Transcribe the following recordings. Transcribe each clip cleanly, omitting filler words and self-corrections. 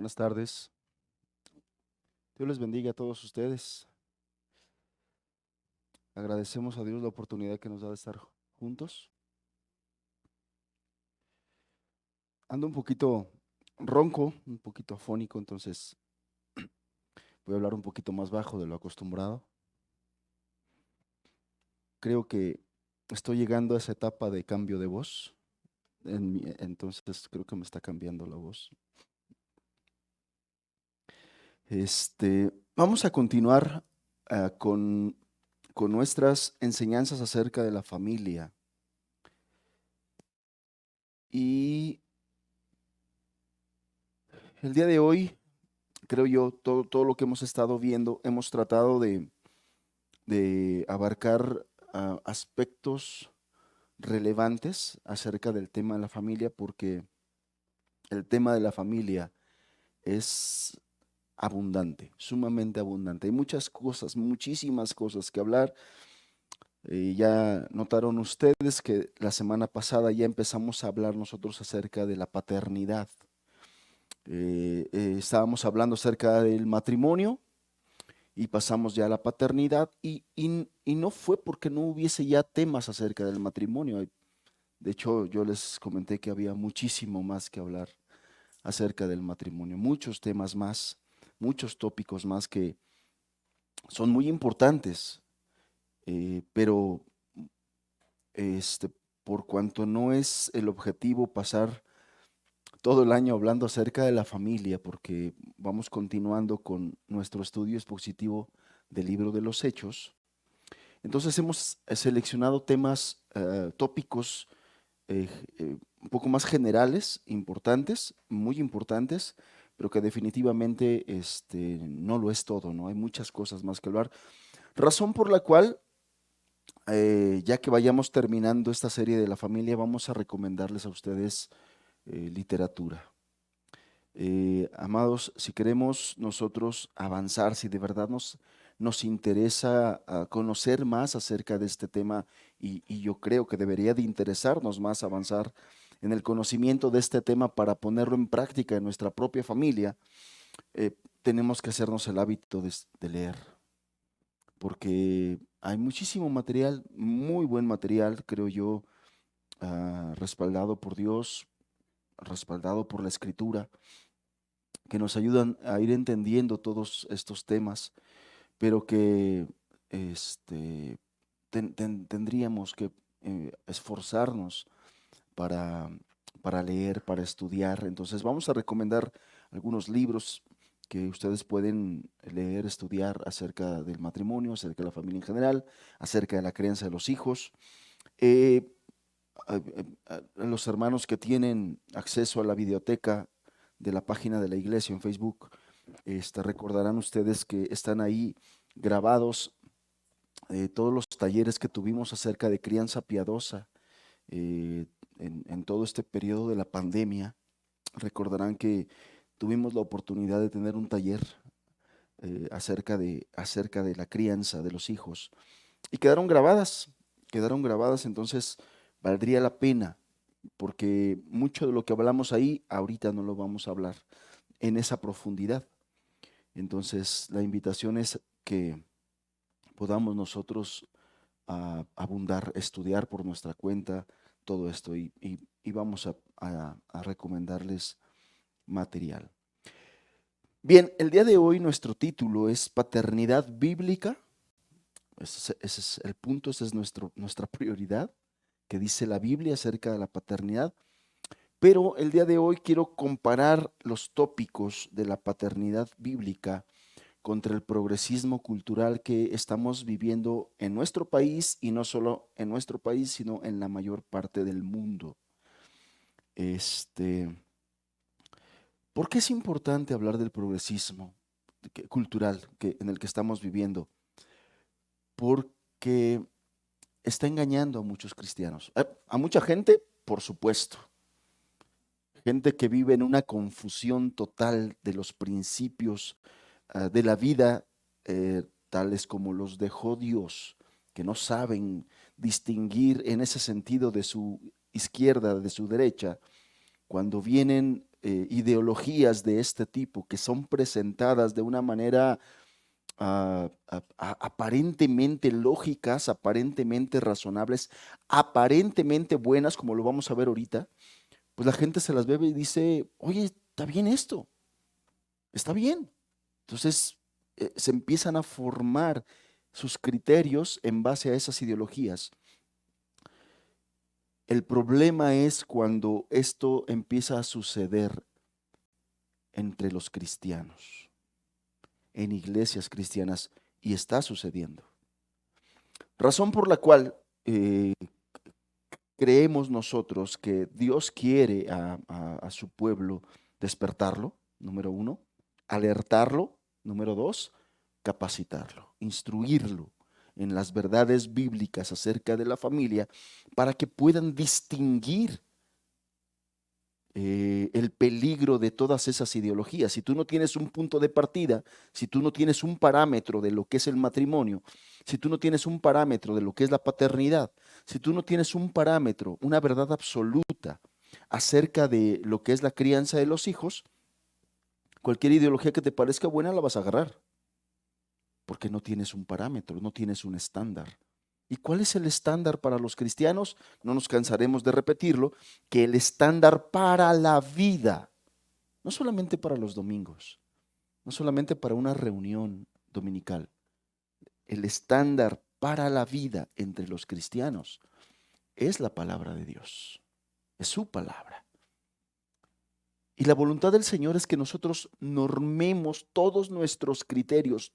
Buenas tardes. Dios les bendiga a todos ustedes. Agradecemos a Dios la oportunidad que nos da de estar juntos. Ando un poquito ronco, un poquito afónico, entonces voy a hablar un poquito más bajo de lo acostumbrado. Creo que estoy llegando a esa etapa de cambio de voz, entonces creo que me está cambiando la voz. Vamos a continuar con nuestras enseñanzas acerca de la familia. Y el día de hoy, creo yo, todo lo que hemos estado viendo, hemos tratado de abarcar aspectos relevantes acerca del tema de la familia, porque el tema de la familia es abundante, sumamente abundante. Hay muchas cosas, muchísimas cosas que hablar. Ya notaron ustedes que la semana pasada ya empezamos a hablar nosotros acerca de la paternidad. Estábamos hablando acerca del matrimonio y pasamos ya a la paternidad y no fue porque no hubiese ya temas acerca del matrimonio. De hecho, yo les comenté que había muchísimo más que hablar acerca del matrimonio, muchos temas más, muchos tópicos más que son muy importantes, pero este, por cuanto no es el objetivo pasar todo el año hablando acerca de la familia, porque vamos continuando con nuestro estudio expositivo del libro de los Hechos. Entonces hemos seleccionado temas, tópicos un poco más generales, importantes, muy importantes, pero que definitivamente no lo es todo, ¿no? Hay muchas cosas más que hablar. Razón por la cual, ya que vayamos terminando esta serie de la familia, vamos a recomendarles a ustedes literatura. Amados, si queremos nosotros avanzar, si de verdad nos interesa conocer más acerca de este tema, y yo creo que debería de interesarnos más avanzar en el conocimiento de este tema para ponerlo en práctica en nuestra propia familia, tenemos que hacernos el hábito de leer, porque hay muchísimo material, muy buen material, creo yo, respaldado por Dios, respaldado por la Escritura, que nos ayudan a ir entendiendo todos estos temas, pero que este, tendríamos que esforzarnos para, para leer, para estudiar. Entonces vamos a recomendar algunos libros que ustedes pueden leer, estudiar acerca del matrimonio, acerca de la familia en general, acerca de la crianza de los hijos. Eh, a los hermanos que tienen acceso a la videoteca de la página de la iglesia en Facebook, recordarán ustedes que están ahí grabados todos los talleres que tuvimos acerca de crianza piadosa en todo este periodo de la pandemia. Recordarán que tuvimos la oportunidad de tener un taller acerca de la crianza de los hijos y quedaron grabadas, entonces valdría la pena porque mucho de lo que hablamos ahí ahorita no lo vamos a hablar en esa profundidad. Entonces, la invitación es que podamos nosotros abundar, estudiar por nuestra cuenta todo esto y vamos a recomendarles material. Bien, el día de hoy nuestro título es Paternidad Bíblica. Ese es el punto, esa es nuestra prioridad, que dice la Biblia acerca de la paternidad. Pero el día de hoy quiero comparar los tópicos de la paternidad bíblica contra el progresismo cultural que estamos viviendo en nuestro país y no solo en nuestro país, sino en la mayor parte del mundo. Este, ¿Por qué es importante hablar del progresismo cultural en el que estamos viviendo? Porque está engañando a muchos cristianos, a mucha gente, por supuesto, gente que vive en una confusión total de los principios de la vida, tales como los dejó Dios, que no saben distinguir en ese sentido de su izquierda, de su derecha, cuando vienen ideologías de este tipo que son presentadas de una manera aparentemente lógicas, aparentemente razonables, aparentemente buenas, como lo vamos a ver ahorita, pues la gente se las ve y dice, oye, está bien esto, está bien. Entonces se empiezan a formar sus criterios en base a esas ideologías. El problema es cuando esto empieza a suceder entre los cristianos, en iglesias cristianas, y está sucediendo. Razón por la cual creemos nosotros que Dios quiere a su pueblo despertarlo, número uno, alertarlo, número dos, capacitarlo, instruirlo en las verdades bíblicas acerca de la familia para que puedan distinguir el peligro de todas esas ideologías. Si tú no tienes un punto de partida, si tú no tienes un parámetro de lo que es el matrimonio, si tú no tienes un parámetro de lo que es la paternidad, si tú no tienes un parámetro, una verdad absoluta acerca de lo que es la crianza de los hijos, cualquier ideología que te parezca buena la vas a agarrar, porque no tienes un parámetro, no tienes un estándar. ¿Y cuál es el estándar para los cristianos? No nos cansaremos de repetirlo, que el estándar para la vida, no solamente para los domingos, no solamente para una reunión dominical, el estándar para la vida entre los cristianos es la palabra de Dios, es su palabra. Y la voluntad del Señor es que nosotros normemos todos nuestros criterios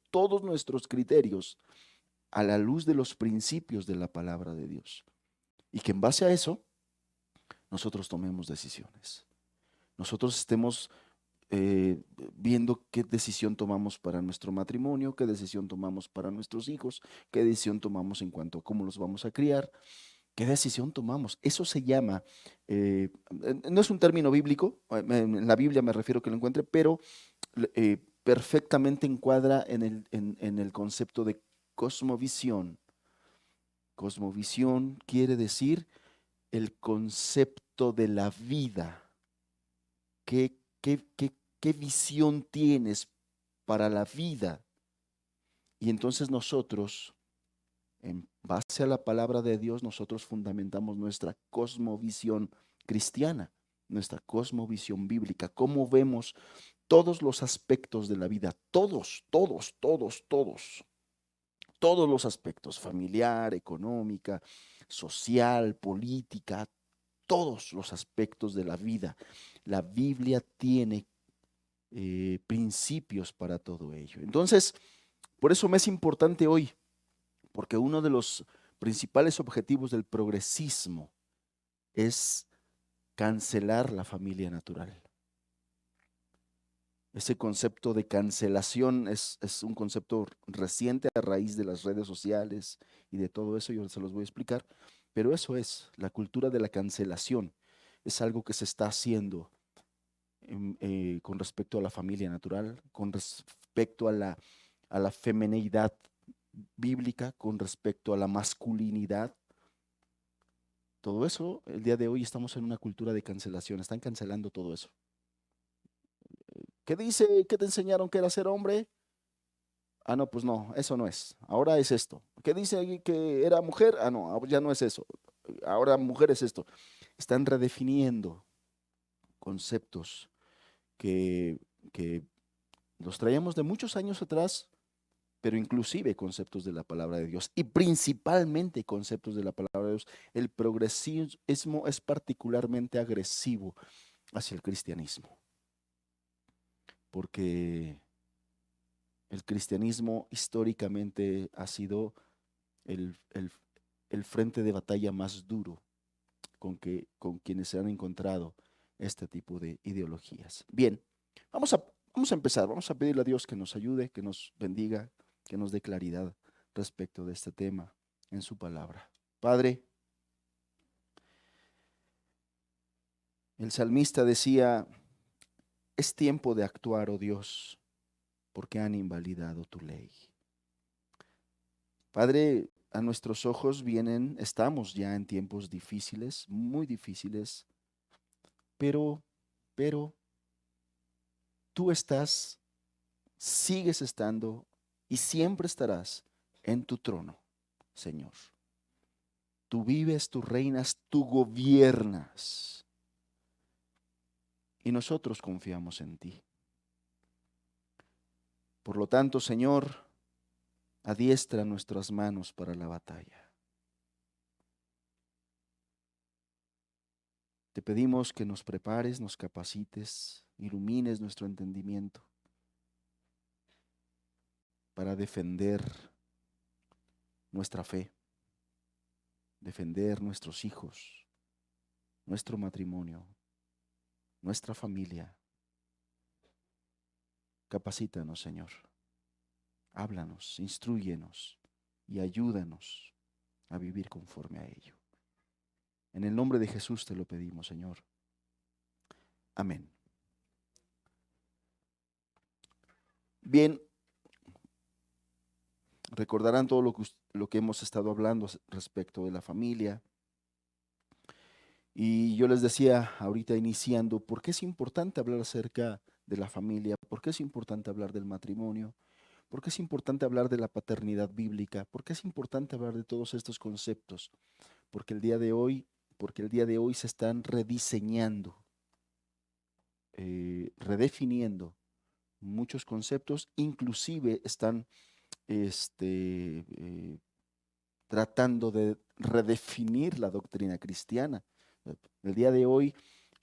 a la luz de los principios de la palabra de Dios. Y que en base a eso nosotros tomemos decisiones. Nosotros estemos eh, viendo qué decisión tomamos para nuestro matrimonio, qué decisión tomamos para nuestros hijos, qué decisión tomamos en cuanto a cómo los vamos a criar, qué decisión tomamos. Eso se llama, no es un término bíblico, en la Biblia me refiero que lo encuentre, pero perfectamente encuadra en el concepto de cosmovisión. Cosmovisión quiere decir el concepto de la vida. ¿Qué visión tienes para la vida? Y entonces nosotros, en base a la palabra de Dios, nosotros fundamentamos nuestra cosmovisión cristiana, nuestra cosmovisión bíblica, cómo vemos todos los aspectos de la vida, todos los aspectos, familiar, económica, social, política, todos los aspectos de la vida. La Biblia tiene principios para todo ello. Entonces, por eso me es importante hoy, porque uno de los principales objetivos del progresismo es cancelar la familia natural. Ese concepto de cancelación es un concepto reciente a raíz de las redes sociales y de todo eso, yo se los voy a explicar, pero eso es, la cultura de la cancelación, es algo que se está haciendo con respecto a la familia natural, con respecto a la femineidad bíblica, con respecto a la masculinidad. Todo eso, el día de hoy estamos en una cultura de cancelación, están cancelando todo eso. ¿Qué dice? ¿Qué te enseñaron que era ser hombre? Ah, no, pues no, eso no es. Ahora es esto. ¿Qué dice ahí que era mujer? Ah, no, ya no es eso. Ahora mujer es esto. Están redefiniendo conceptos que, que los traíamos de muchos años atrás, pero inclusive conceptos de la palabra de Dios y principalmente conceptos de la palabra de Dios. El progresismo es particularmente agresivo hacia el cristianismo, porque el cristianismo históricamente ha sido el frente de batalla más duro con quienes se han encontrado este tipo de ideologías. Bien, vamos a empezar, vamos a pedirle a Dios que nos ayude, que nos bendiga, que nos dé claridad respecto de este tema en su palabra. Padre, el salmista decía, es tiempo de actuar, oh Dios, porque han invalidado tu ley. Padre, a nuestros ojos estamos ya en tiempos difíciles, muy difíciles, pero, tú estás, sigues estando y siempre estarás en tu trono, Señor. Tú vives, tú reinas, tú gobiernas. Y nosotros confiamos en ti. Por lo tanto, Señor, adiestra nuestras manos para la batalla. Te pedimos que nos prepares, nos capacites, ilumines nuestro entendimiento para defender nuestra fe, defender nuestros hijos, nuestro matrimonio, nuestra familia. Capacítanos, Señor. Háblanos, instrúyenos y ayúdanos a vivir conforme a ello. En el nombre de Jesús te lo pedimos, Señor. Amén. Bien, recordarán todo lo que hemos estado hablando respecto de la familia. Y yo les decía ahorita iniciando, ¿por qué es importante hablar acerca de la familia? ¿Por qué es importante hablar del matrimonio? ¿Por qué es importante hablar de la paternidad bíblica? ¿Por qué es importante hablar de todos estos conceptos? Porque el día de hoy, porque el día de hoy se están rediseñando, redefiniendo muchos conceptos, inclusive están tratando de redefinir la doctrina cristiana. El día de hoy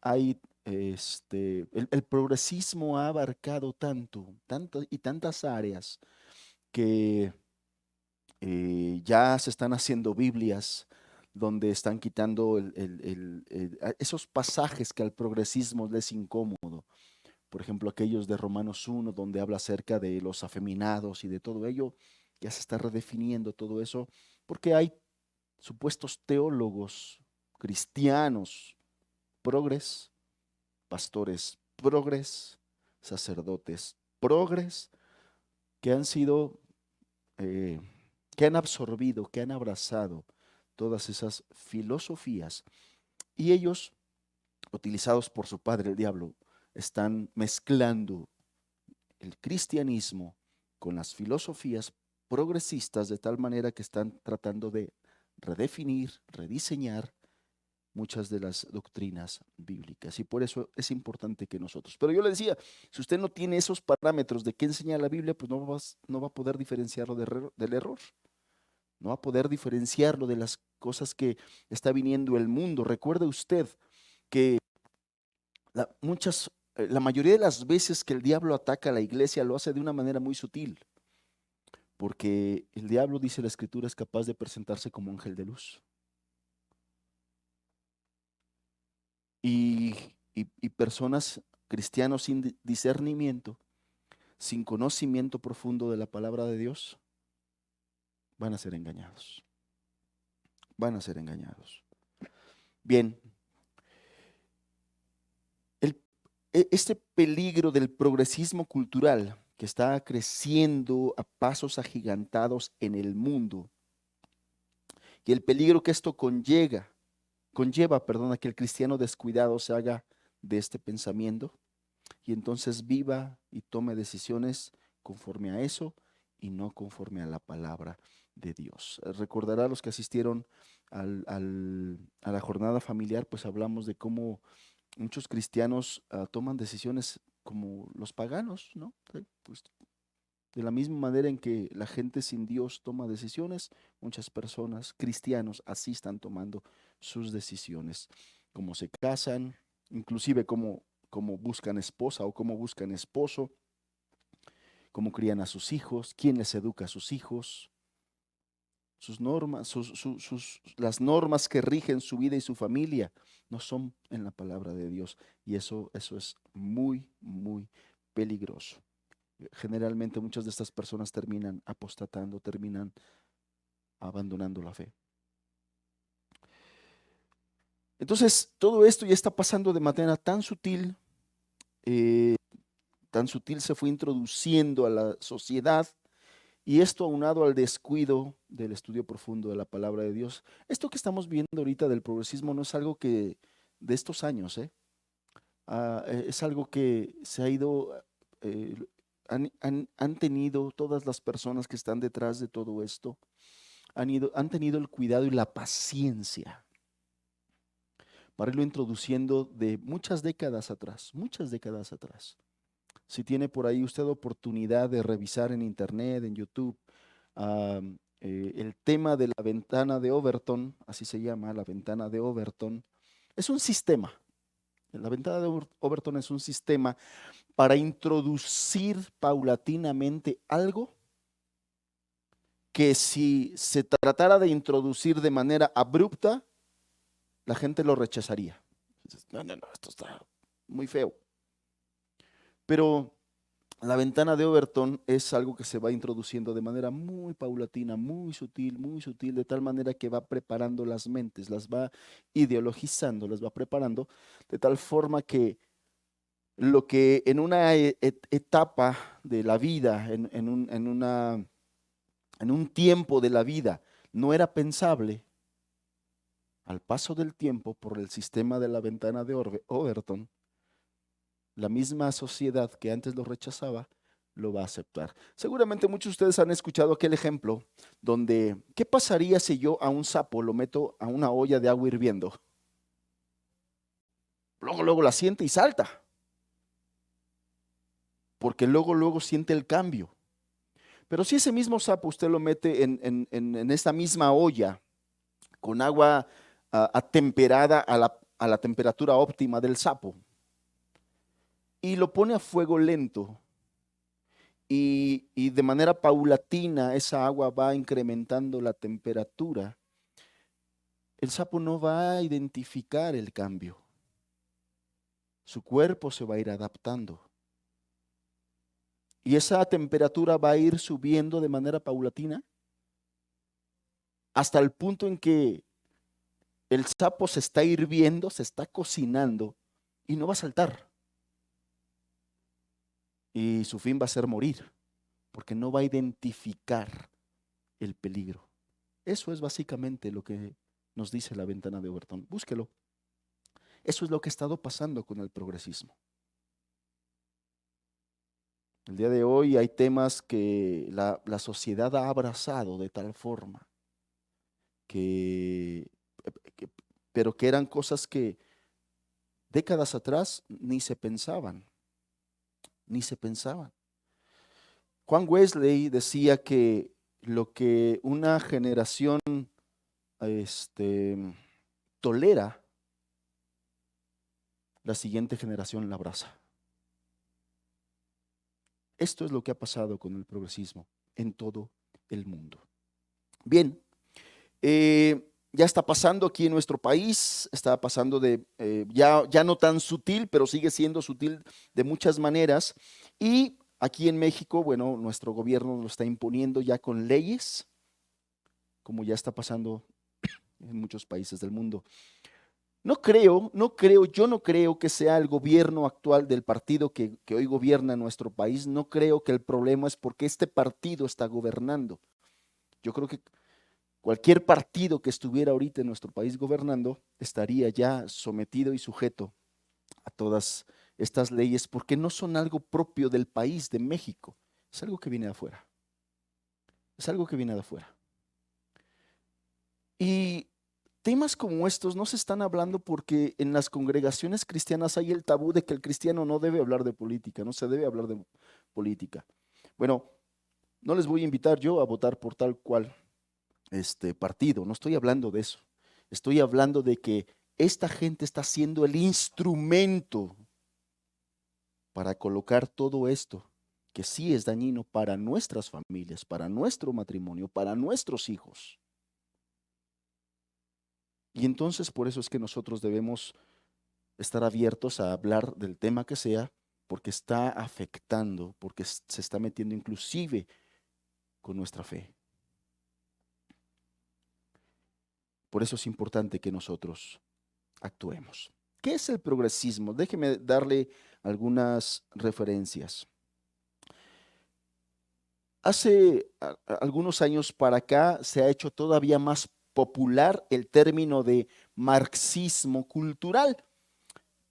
hay, el progresismo ha abarcado tanto y tantas áreas que ya se están haciendo Biblias donde están quitando esos pasajes que al progresismo les es incómodo. Por ejemplo, aquellos de Romanos 1, donde habla acerca de los afeminados y de todo ello, ya se está redefiniendo todo eso, porque hay supuestos teólogos cristianos progres, pastores progres, sacerdotes progres, que han sido, eh, que han absorbido, que han abrazado todas esas filosofías y ellos, utilizados por su padre el diablo, están mezclando el cristianismo con las filosofías progresistas de tal manera que están tratando de redefinir, rediseñar muchas de las doctrinas bíblicas. Y por eso es importante que nosotros. Pero yo le decía, si usted no tiene esos parámetros de qué enseña la Biblia, pues no va a poder diferenciarlo del error. No va a poder diferenciarlo de las cosas que está viniendo el mundo. Recuerde usted que la mayoría de las veces que el diablo ataca a la iglesia lo hace de una manera muy sutil, porque el diablo, dice la escritura, es capaz de presentarse como ángel de luz. Y personas, cristianos sin discernimiento, sin conocimiento profundo de la palabra de Dios, van a ser engañados. Van a ser engañados. Bien, el, este peligro del progresismo cultural que está creciendo a pasos agigantados en el mundo y el peligro que esto conlleva, a que el cristiano descuidado se haga de este pensamiento y entonces viva y tome decisiones conforme a eso y no conforme a la palabra de Dios. Recordará a los que asistieron a la jornada familiar, pues hablamos de cómo muchos cristianos toman decisiones como los paganos, ¿no? Sí, pues, de la misma manera en que la gente sin Dios toma decisiones, muchas personas, cristianos, así están tomando sus decisiones, cómo se casan, inclusive cómo buscan esposa o cómo buscan esposo, cómo crían a sus hijos, quién les educa a sus hijos, sus normas, las normas que rigen su vida y su familia no son en la palabra de Dios. Y eso es muy, muy peligroso. Generalmente muchas de estas personas terminan apostatando, terminan abandonando la fe. Entonces, todo esto ya está pasando de manera eh, tan sutil se fue introduciendo a la sociedad y esto aunado al descuido del estudio profundo de la palabra de Dios. Esto que estamos viendo ahorita del progresismo no es algo que de estos años, es algo que se ha ido eh, han tenido, todas las personas que están detrás de todo esto, han tenido el cuidado y la paciencia para irlo introduciendo de muchas décadas atrás, muchas décadas atrás. Si tiene por ahí usted oportunidad de revisar en internet, en YouTube, el tema de la ventana de Overton, así se llama, la ventana de Overton, es un sistema. La ventana de Overton es un sistema para introducir paulatinamente algo que si se tratara de introducir de manera abrupta, la gente lo rechazaría. No, no, no, esto está muy feo. Pero la ventana de Overton es algo que se va introduciendo de manera muy paulatina, muy sutil, de tal manera que va preparando las mentes, las va ideologizando, las va preparando, de tal forma que lo que en una etapa de la vida, en un tiempo de la vida, no era pensable, al paso del tiempo, por el sistema de la ventana de Overton, la misma sociedad que antes lo rechazaba, lo va a aceptar. Seguramente muchos de ustedes han escuchado aquel ejemplo donde, ¿qué pasaría si yo a un sapo lo meto a una olla de agua hirviendo? Luego la siente y salta, porque luego siente el cambio. Pero si ese mismo sapo usted lo mete en esta misma olla con agua atemperada a la temperatura óptima del sapo y lo pone a fuego lento y de manera paulatina esa agua va incrementando la temperatura, el sapo no va a identificar el cambio. Su cuerpo se va a ir adaptando. Y esa temperatura va a ir subiendo de manera paulatina hasta el punto en que el sapo se está hirviendo, se está cocinando y no va a saltar. Y su fin va a ser morir, porque no va a identificar el peligro. Eso es básicamente lo que nos dice la ventana de Overton. Búsquelo. Eso es lo que ha estado pasando con el progresismo. El día de hoy hay temas que la sociedad ha abrazado de tal forma que, que- pero que eran cosas que décadas atrás ni se pensaban, ni se pensaban. Juan Wesley decía que lo que una generación este, tolera, la siguiente generación la abraza. Esto es lo que ha pasado con el progresismo en todo el mundo. Bien, ya está pasando aquí en nuestro país, está pasando ya no tan sutil, pero sigue siendo sutil de muchas maneras. Y aquí en México, bueno, nuestro gobierno lo está imponiendo ya con leyes, como ya está pasando en muchos países del mundo. Yo no creo que sea el gobierno actual del partido que hoy gobierna nuestro país. No creo que el problema es porque este partido está gobernando. Yo creo que cualquier partido que estuviera ahorita en nuestro país gobernando estaría ya sometido y sujeto a todas estas leyes porque no son algo propio del país de México. Es algo que viene de afuera. Es algo que viene de afuera. Y temas como estos no se están hablando porque en las congregaciones cristianas hay el tabú de que el cristiano no debe hablar de política, no se debe hablar de política. Bueno, no les voy a invitar yo a votar por tal cual partido, no estoy hablando de eso. Estoy hablando de que esta gente está siendo el instrumento para colocar todo esto que sí es dañino para nuestras familias, para nuestro matrimonio, para nuestros hijos. Y entonces por eso es que nosotros debemos estar abiertos a hablar del tema que sea, porque está afectando, porque se está metiendo inclusive con nuestra fe. Por eso es importante que nosotros actuemos. ¿Qué es el progresismo? Déjeme darle algunas referencias. Hace algunos años para acá se ha hecho todavía más popular el término de marxismo cultural.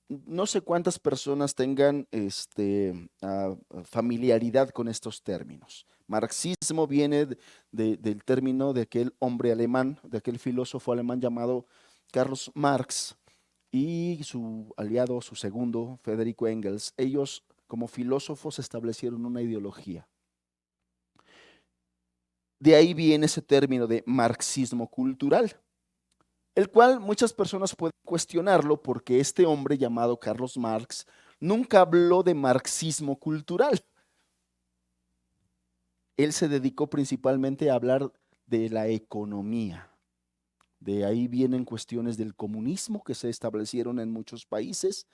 no sé cuántas personas tengan familiaridad con estos términos. Marxismo viene del término de aquel hombre alemán, de aquel filósofo alemán llamado Carlos Marx y su aliado, su segundo, Federico Engels. Ellos como filósofos establecieron una ideología. De ahí viene ese término de marxismo cultural, el cual muchas personas pueden cuestionarlo porque este hombre llamado Carlos Marx nunca habló de marxismo cultural. Él se dedicó principalmente a hablar de la economía. De ahí vienen cuestiones del comunismo que se establecieron en muchos países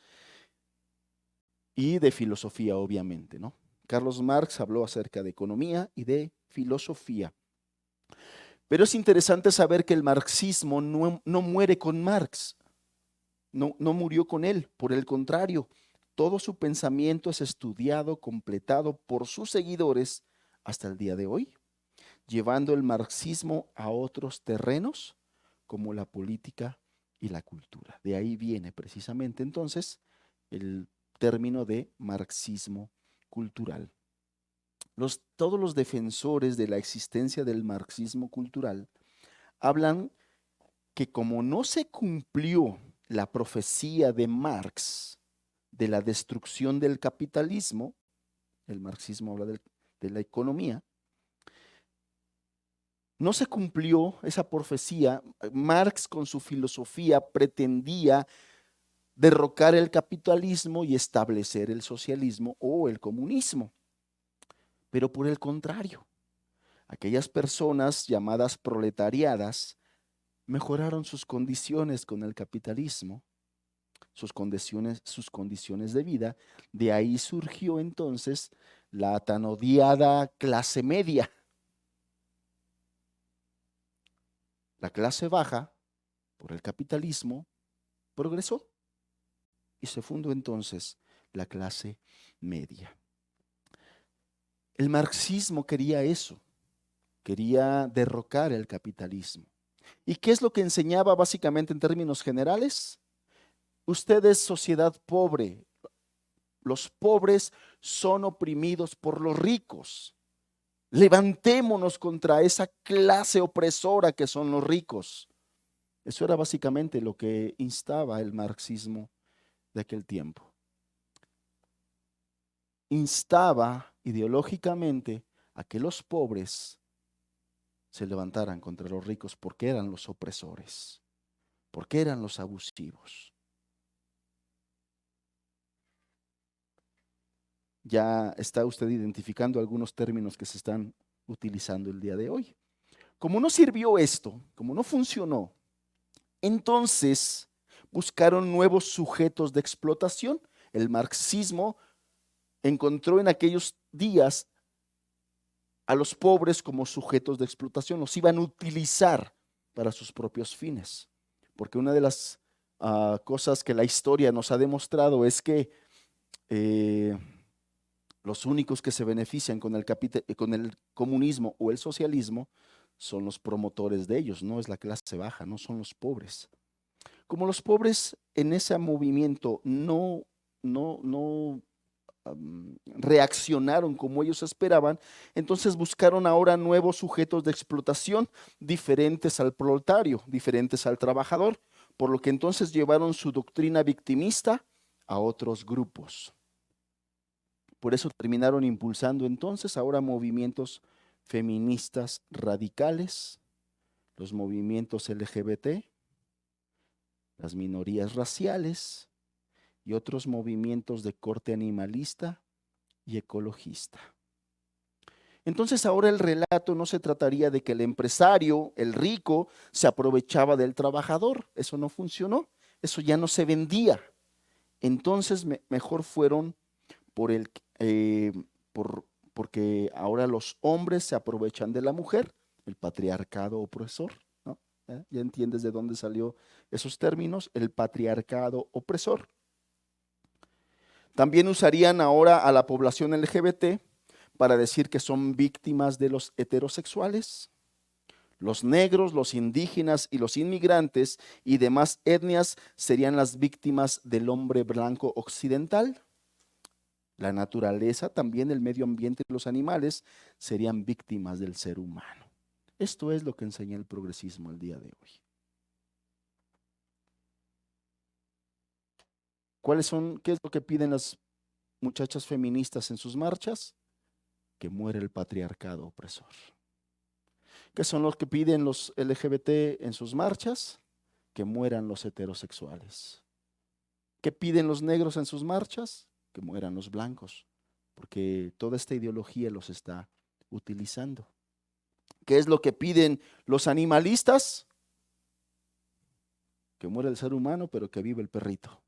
y de filosofía, obviamente, ¿no? Carlos Marx habló acerca de economía y de filosofía. Pero es interesante saber que el marxismo no muere con Marx, no murió con él, por el contrario, todo su pensamiento es estudiado, completado por sus seguidores hasta el día de hoy, llevando el marxismo a otros terrenos como la política y la cultura. De ahí viene precisamente entonces el término de marxismo cultural. Todos los defensores de la existencia del marxismo cultural hablan que como no se cumplió la profecía de Marx de la destrucción del capitalismo, el marxismo habla de la economía, no se cumplió esa profecía. Marx con su filosofía pretendía derrocar el capitalismo y establecer el socialismo o el comunismo. Pero por el contrario, aquellas personas llamadas proletariadas mejoraron sus condiciones con el capitalismo, sus condiciones de vida. De ahí surgió entonces la tan odiada clase media. La clase baja, por el capitalismo, progresó y se fundó entonces la clase media. El marxismo quería eso, quería derrocar el capitalismo. ¿Y qué es lo que enseñaba básicamente en términos generales? Usted es sociedad pobre. Los pobres son oprimidos por los ricos. Levantémonos contra esa clase opresora que son los ricos. Eso era básicamente lo que instaba el marxismo de aquel tiempo. Instaba ideológicamente a que los pobres se levantaran contra los ricos porque eran los opresores, porque eran los abusivos. Ya está usted identificando algunos términos que se están utilizando el día de hoy. Como no sirvió esto, como no funcionó, entonces buscaron nuevos sujetos de explotación. El marxismo encontró en aquellos días a los pobres como sujetos de explotación, los iban a utilizar para sus propios fines. Porque una de las cosas que la historia nos ha demostrado es que los únicos que se benefician con el comunismo o el socialismo son los promotores de ellos, no es la clase baja, no son los pobres. Como los pobres en ese movimiento no reaccionaron como ellos esperaban, entonces buscaron ahora nuevos sujetos de explotación diferentes al proletario, diferentes al trabajador, por lo que entonces llevaron su doctrina victimista a otros grupos. Por eso terminaron impulsando entonces ahora movimientos feministas radicales, los movimientos LGBT, las minorías raciales y otros movimientos de corte animalista y ecologista. Entonces ahora el relato no se trataría de que el empresario, el rico, se aprovechaba del trabajador. Eso no funcionó, eso ya no se vendía. Entonces mejor fueron porque ahora los hombres se aprovechan de la mujer, el patriarcado opresor, ¿no? Ya entiendes de dónde salió esos términos, el patriarcado opresor. También usarían ahora a la población LGBT para decir que son víctimas de los heterosexuales. Los negros, los indígenas y los inmigrantes y demás etnias serían las víctimas del hombre blanco occidental. La naturaleza, también el medio ambiente y los animales serían víctimas del ser humano. Esto es lo que enseña el progresismo el día de hoy. ¿Qué es lo que piden las muchachas feministas en sus marchas? Que muera el patriarcado opresor. ¿Qué son los que piden los LGBT en sus marchas? Que mueran los heterosexuales. ¿Qué piden los negros en sus marchas? Que mueran los blancos, porque toda esta ideología los está utilizando. ¿Qué es lo que piden los animalistas? Que muera el ser humano, pero que vive el perrito.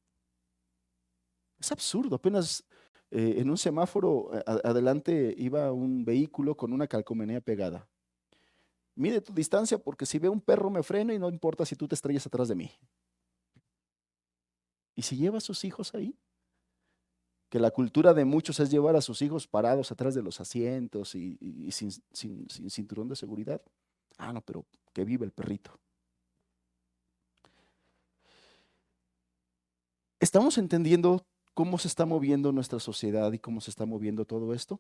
Es absurdo. Apenas en un semáforo adelante iba un vehículo con una calcomanía pegada. Mide tu distancia porque si veo un perro me freno y no importa si tú te estrellas atrás de mí. ¿Y si lleva a sus hijos ahí? Que la cultura de muchos es llevar a sus hijos parados atrás de los asientos y sin cinturón de seguridad. Ah, no, pero que vive el perrito. ¿Estamos entendiendo cómo se está moviendo nuestra sociedad y cómo se está moviendo todo esto?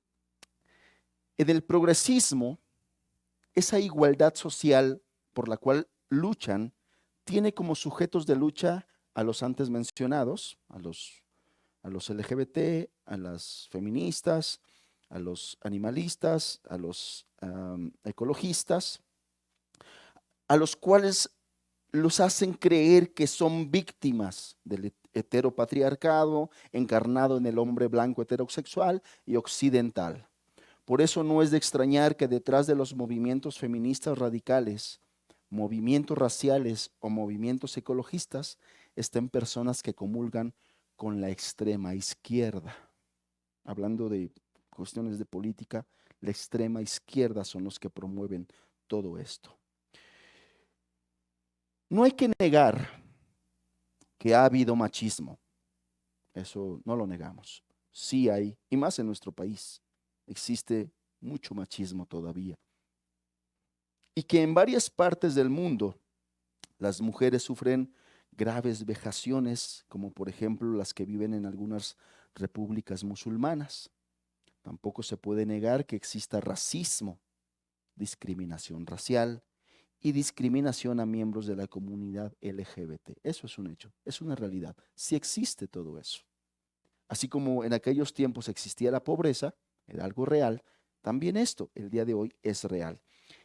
En el progresismo, esa igualdad social por la cual luchan, tiene como sujetos de lucha a los antes mencionados, a los LGBT, a las feministas, a los animalistas, a los ecologistas, a los cuales los hacen creer que son víctimas del heteropatriarcado encarnado en el hombre blanco heterosexual y occidental. Por eso no es de extrañar que detrás de los movimientos feministas radicales, movimientos raciales o movimientos ecologistas estén personas que comulgan con la extrema izquierda. Hablando de cuestiones de política, la extrema izquierda son los que promueven todo esto. No hay que negar que ha habido machismo, eso no lo negamos. Sí hay, y más en nuestro país, existe mucho machismo todavía. Y que en varias partes del mundo las mujeres sufren graves vejaciones, como por ejemplo las que viven en algunas repúblicas musulmanas. Tampoco se puede negar que exista racismo, discriminación racial y discriminación a miembros de la comunidad LGBT. Eso es un hecho, es una realidad. Sí existe todo eso. Así como en aquellos tiempos existía la pobreza, era algo real, también esto, el día de hoy, es real.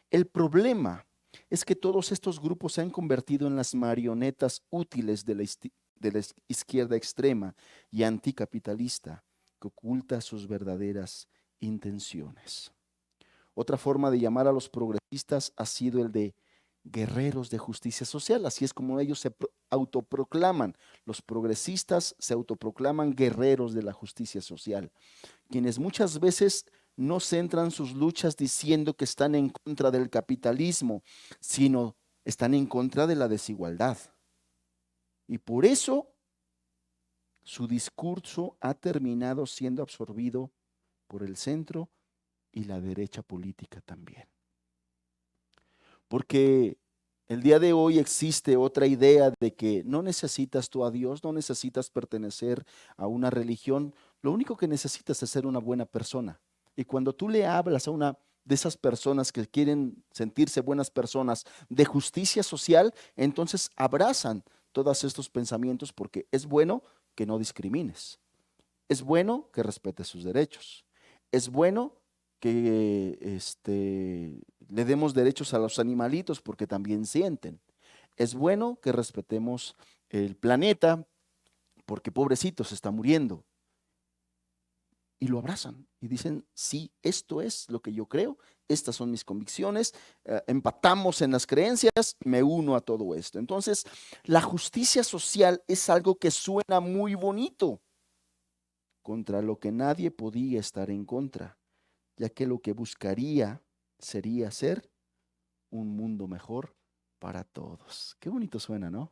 El problema es que todos estos grupos se han convertido en las marionetas útiles de la izquierda extrema y anticapitalista que oculta sus verdaderas intenciones. Otra forma de llamar a los progresistas ha sido el de guerreros de justicia social. Así es como ellos se autoproclaman. Los progresistas se autoproclaman guerreros de la justicia social, quienes muchas veces no centran sus luchas diciendo que están en contra del capitalismo, sino están en contra de la desigualdad. Y por eso su discurso ha terminado siendo absorbido por el centro y la derecha política también. Porque el día de hoy existe otra idea de que no necesitas tú a Dios, no necesitas pertenecer a una religión, lo único que necesitas es ser una buena persona. Y cuando tú le hablas a una de esas personas que quieren sentirse buenas personas de justicia social, entonces abrazan todos estos pensamientos porque es bueno que no discrimines. Es bueno que respetes sus derechos. Es bueno que le demos derechos a los animalitos porque también sienten. Es bueno que respetemos el planeta porque pobrecito se está muriendo. Y lo abrazan y dicen, sí, esto es lo que yo creo, estas son mis convicciones, empatamos en las creencias, me uno a todo esto. Entonces, la justicia social es algo que suena muy bonito, contra lo que nadie podía estar en contra, ya que lo que buscaría sería ser un mundo mejor para todos. Qué bonito suena, ¿no?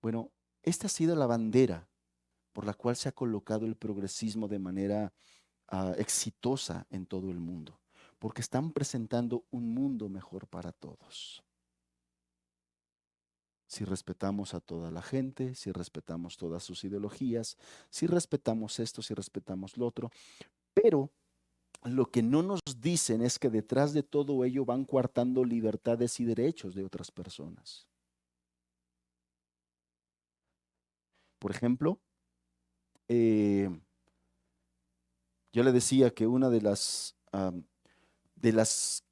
Bueno, esta ha sido la bandera por la cual se ha colocado el progresismo de manera exitosa en todo el mundo. porque están presentando un mundo mejor para todos. Si respetamos a toda la gente, si respetamos todas sus ideologías, si respetamos esto, si respetamos lo otro, pero lo que no nos dicen es que detrás de todo ello van coartando libertades y derechos de otras personas. Por ejemplo, eh, yo le decía que una de las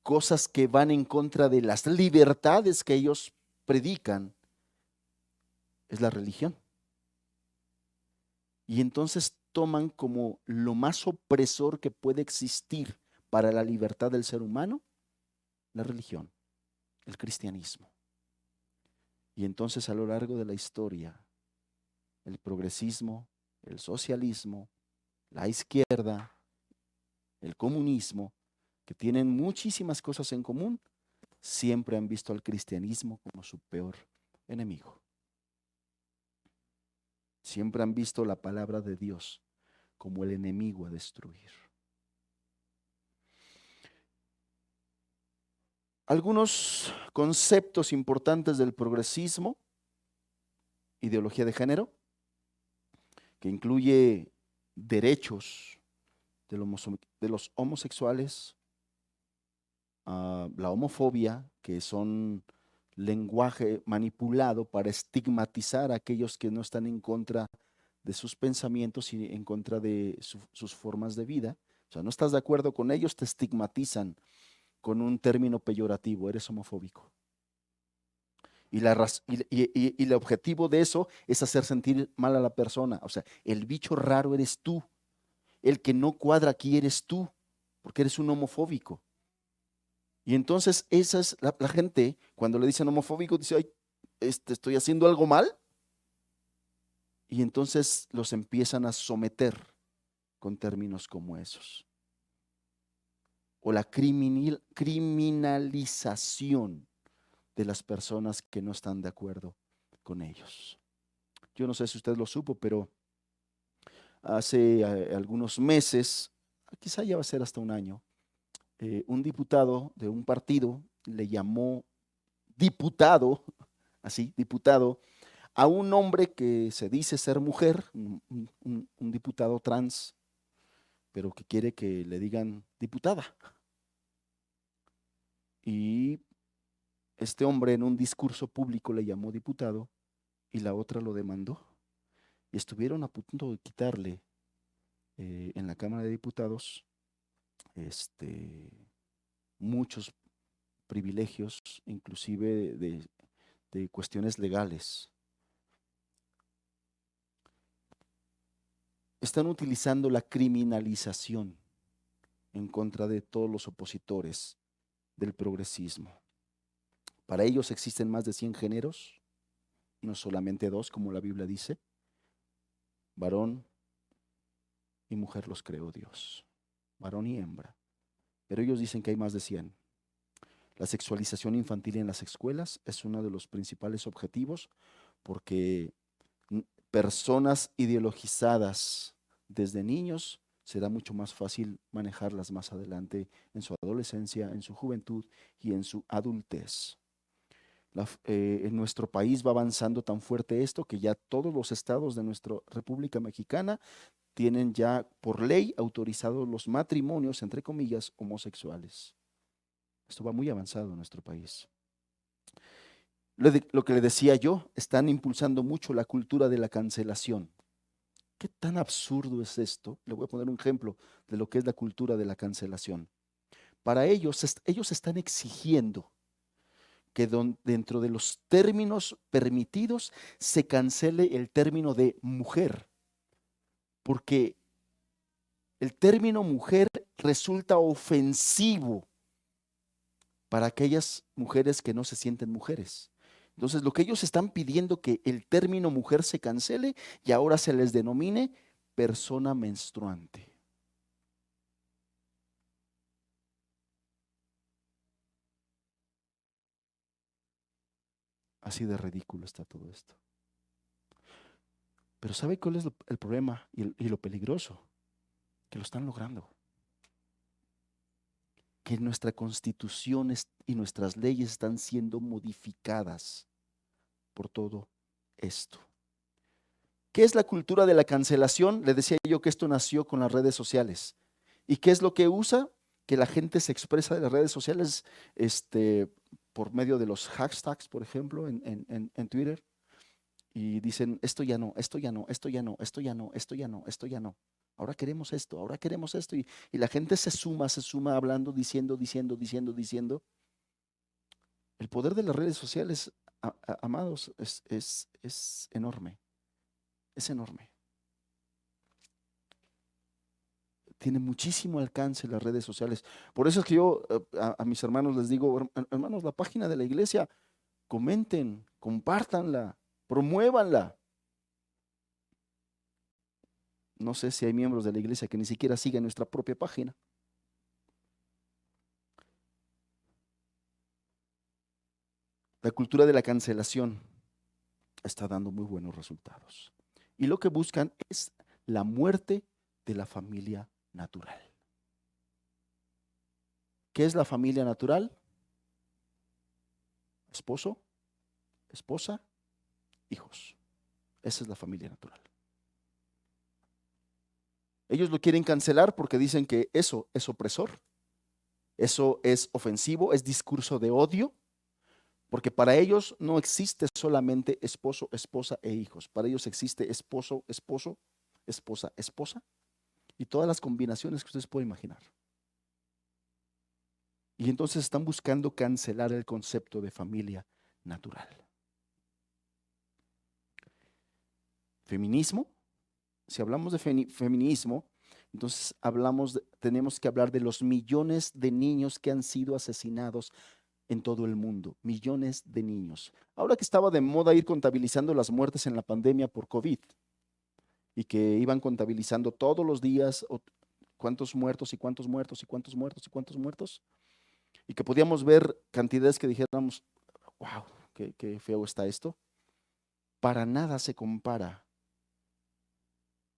cosas que van en contra de las libertades que ellos predican es la religión. Y entonces toman como lo más opresor que puede existir para la libertad del ser humano, la religión, el cristianismo. Y entonces a lo largo de la historia, el progresismo, el socialismo, la izquierda, el comunismo, que tienen muchísimas cosas en común, siempre han visto al cristianismo como su peor enemigo. Siempre han visto la palabra de Dios como el enemigo a destruir. Algunos conceptos importantes del progresismo, ideología de género, que incluye derechos de los homosexuales, la homofobia, que son lenguaje manipulado para estigmatizar a aquellos que no están en contra de sus pensamientos y en contra de sus formas de vida. O sea, no estás de acuerdo con ellos, te estigmatizan con un término peyorativo, eres homofóbico. Y el objetivo de eso es hacer sentir mal a la persona. O sea, el bicho raro eres tú, el que no cuadra aquí eres tú, porque eres un homofóbico. Y entonces esa es la gente, cuando le dicen homofóbico, dice, ay, estoy haciendo algo mal. Y entonces los empiezan a someter con términos como esos. O la criminalización de las personas que no están de acuerdo con ellos. Yo no sé si usted lo supo, pero hace algunos meses, quizá ya va a ser hasta un año, un diputado de un partido le llamó diputado, así, diputado, a un hombre que se dice ser mujer, un diputado trans, pero que quiere que le digan diputada. Y este hombre en un discurso público le llamó diputado y la otra lo demandó. Y estuvieron a punto de quitarle en la Cámara de Diputados este, muchos privilegios, inclusive de cuestiones legales. Están utilizando la criminalización en contra de todos los opositores del progresismo. Para ellos existen más de 100 géneros, no solamente dos, como la Biblia dice. Varón y mujer los creó Dios, varón y hembra. Pero ellos dicen que hay más de 100. La sexualización infantil en las escuelas es uno de los principales objetivos porque personas ideologizadas desde niños será mucho más fácil manejarlas más adelante en su adolescencia, en su juventud y en su adultez. En nuestro país va avanzando tan fuerte esto que ya todos los estados de nuestra República Mexicana tienen ya por ley autorizados los matrimonios, entre comillas, homosexuales. Esto va muy avanzado en nuestro país. Lo que le decía yo, están impulsando mucho la cultura de la cancelación. ¿Qué tan absurdo es esto? Le voy a poner un ejemplo de lo que es la cultura de la cancelación. Para ellos, ellos están exigiendo que dentro de los términos permitidos se cancele el término de mujer, porque el término mujer resulta ofensivo para aquellas mujeres que no se sienten mujeres. Entonces, lo que ellos están pidiendo que el término mujer se cancele y ahora se les denomine persona menstruante. Así de ridículo está todo esto. Pero ¿sabe cuál es el problema y lo peligroso? Que lo están logrando. que nuestra constitución y nuestras leyes están siendo modificadas por todo esto. ¿Qué es la cultura de la cancelación? Le decía yo que esto nació con las redes sociales. ¿Y qué es lo que usa? Que la gente se expresa de las redes sociales por medio de los hashtags, por ejemplo, en Twitter, y dicen, esto ya no, esto ya no, esto ya no, esto ya no, esto ya no, esto ya no. Ahora queremos esto. Y la gente se suma hablando, diciendo. El poder de las redes sociales, amados, es enorme, es enorme. Tiene muchísimo alcance las redes sociales. Por eso es que yo a mis hermanos les digo, hermanos, la página de la iglesia, comenten, compártanla, promuévanla. No sé si hay miembros de la iglesia que ni siquiera siguen nuestra propia página. La cultura de la cancelación está dando muy buenos resultados. Y lo que buscan es la muerte de la familia natural. ¿Qué es la familia natural? Esposo, esposa, hijos. Esa es la familia natural. Ellos lo quieren cancelar porque dicen que eso es opresor, eso es ofensivo, es discurso de odio, porque para ellos no existe solamente esposo, esposa e hijos. Para ellos existe esposo, esposo, esposa, esposa y todas las combinaciones que ustedes pueden imaginar. Y entonces están buscando cancelar el concepto de familia natural. Feminismo. Si hablamos de feminismo, entonces tenemos que hablar de los millones de niños que han sido asesinados en todo el mundo. Millones de niños. Ahora que estaba de moda ir contabilizando las muertes en la pandemia por COVID y que iban contabilizando todos los días cuántos muertos y cuántos muertos y cuántos muertos y cuántos muertos, y que podíamos ver cantidades que dijéramos, wow, qué feo está esto. Para nada se compara.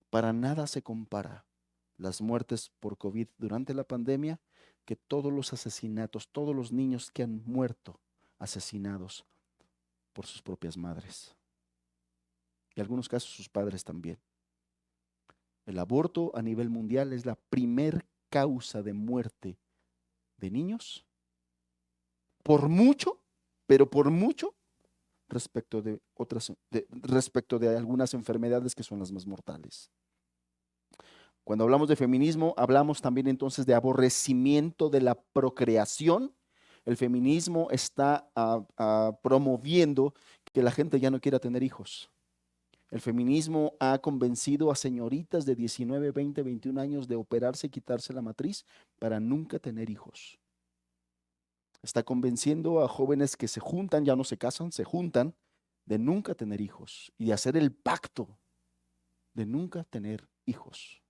Para nada se compara las muertes por COVID durante la pandemia que todos los asesinatos, todos los niños que han muerto asesinados por sus propias madres. Y en algunos casos sus padres también. El aborto a nivel mundial es la primer causa de muerte de niños, por mucho, pero por mucho, respecto de algunas enfermedades que son las más mortales. Cuando hablamos de feminismo, hablamos también entonces de aborrecimiento de la procreación. El feminismo está promoviendo que la gente ya no quiera tener hijos. El feminismo ha convencido a señoritas de 19, 20, 21 años de operarse y quitarse la matriz para nunca tener hijos. Está convenciendo a jóvenes que se juntan, ya no se casan, se juntan, de nunca tener hijos y de hacer el pacto de nunca tener hijos.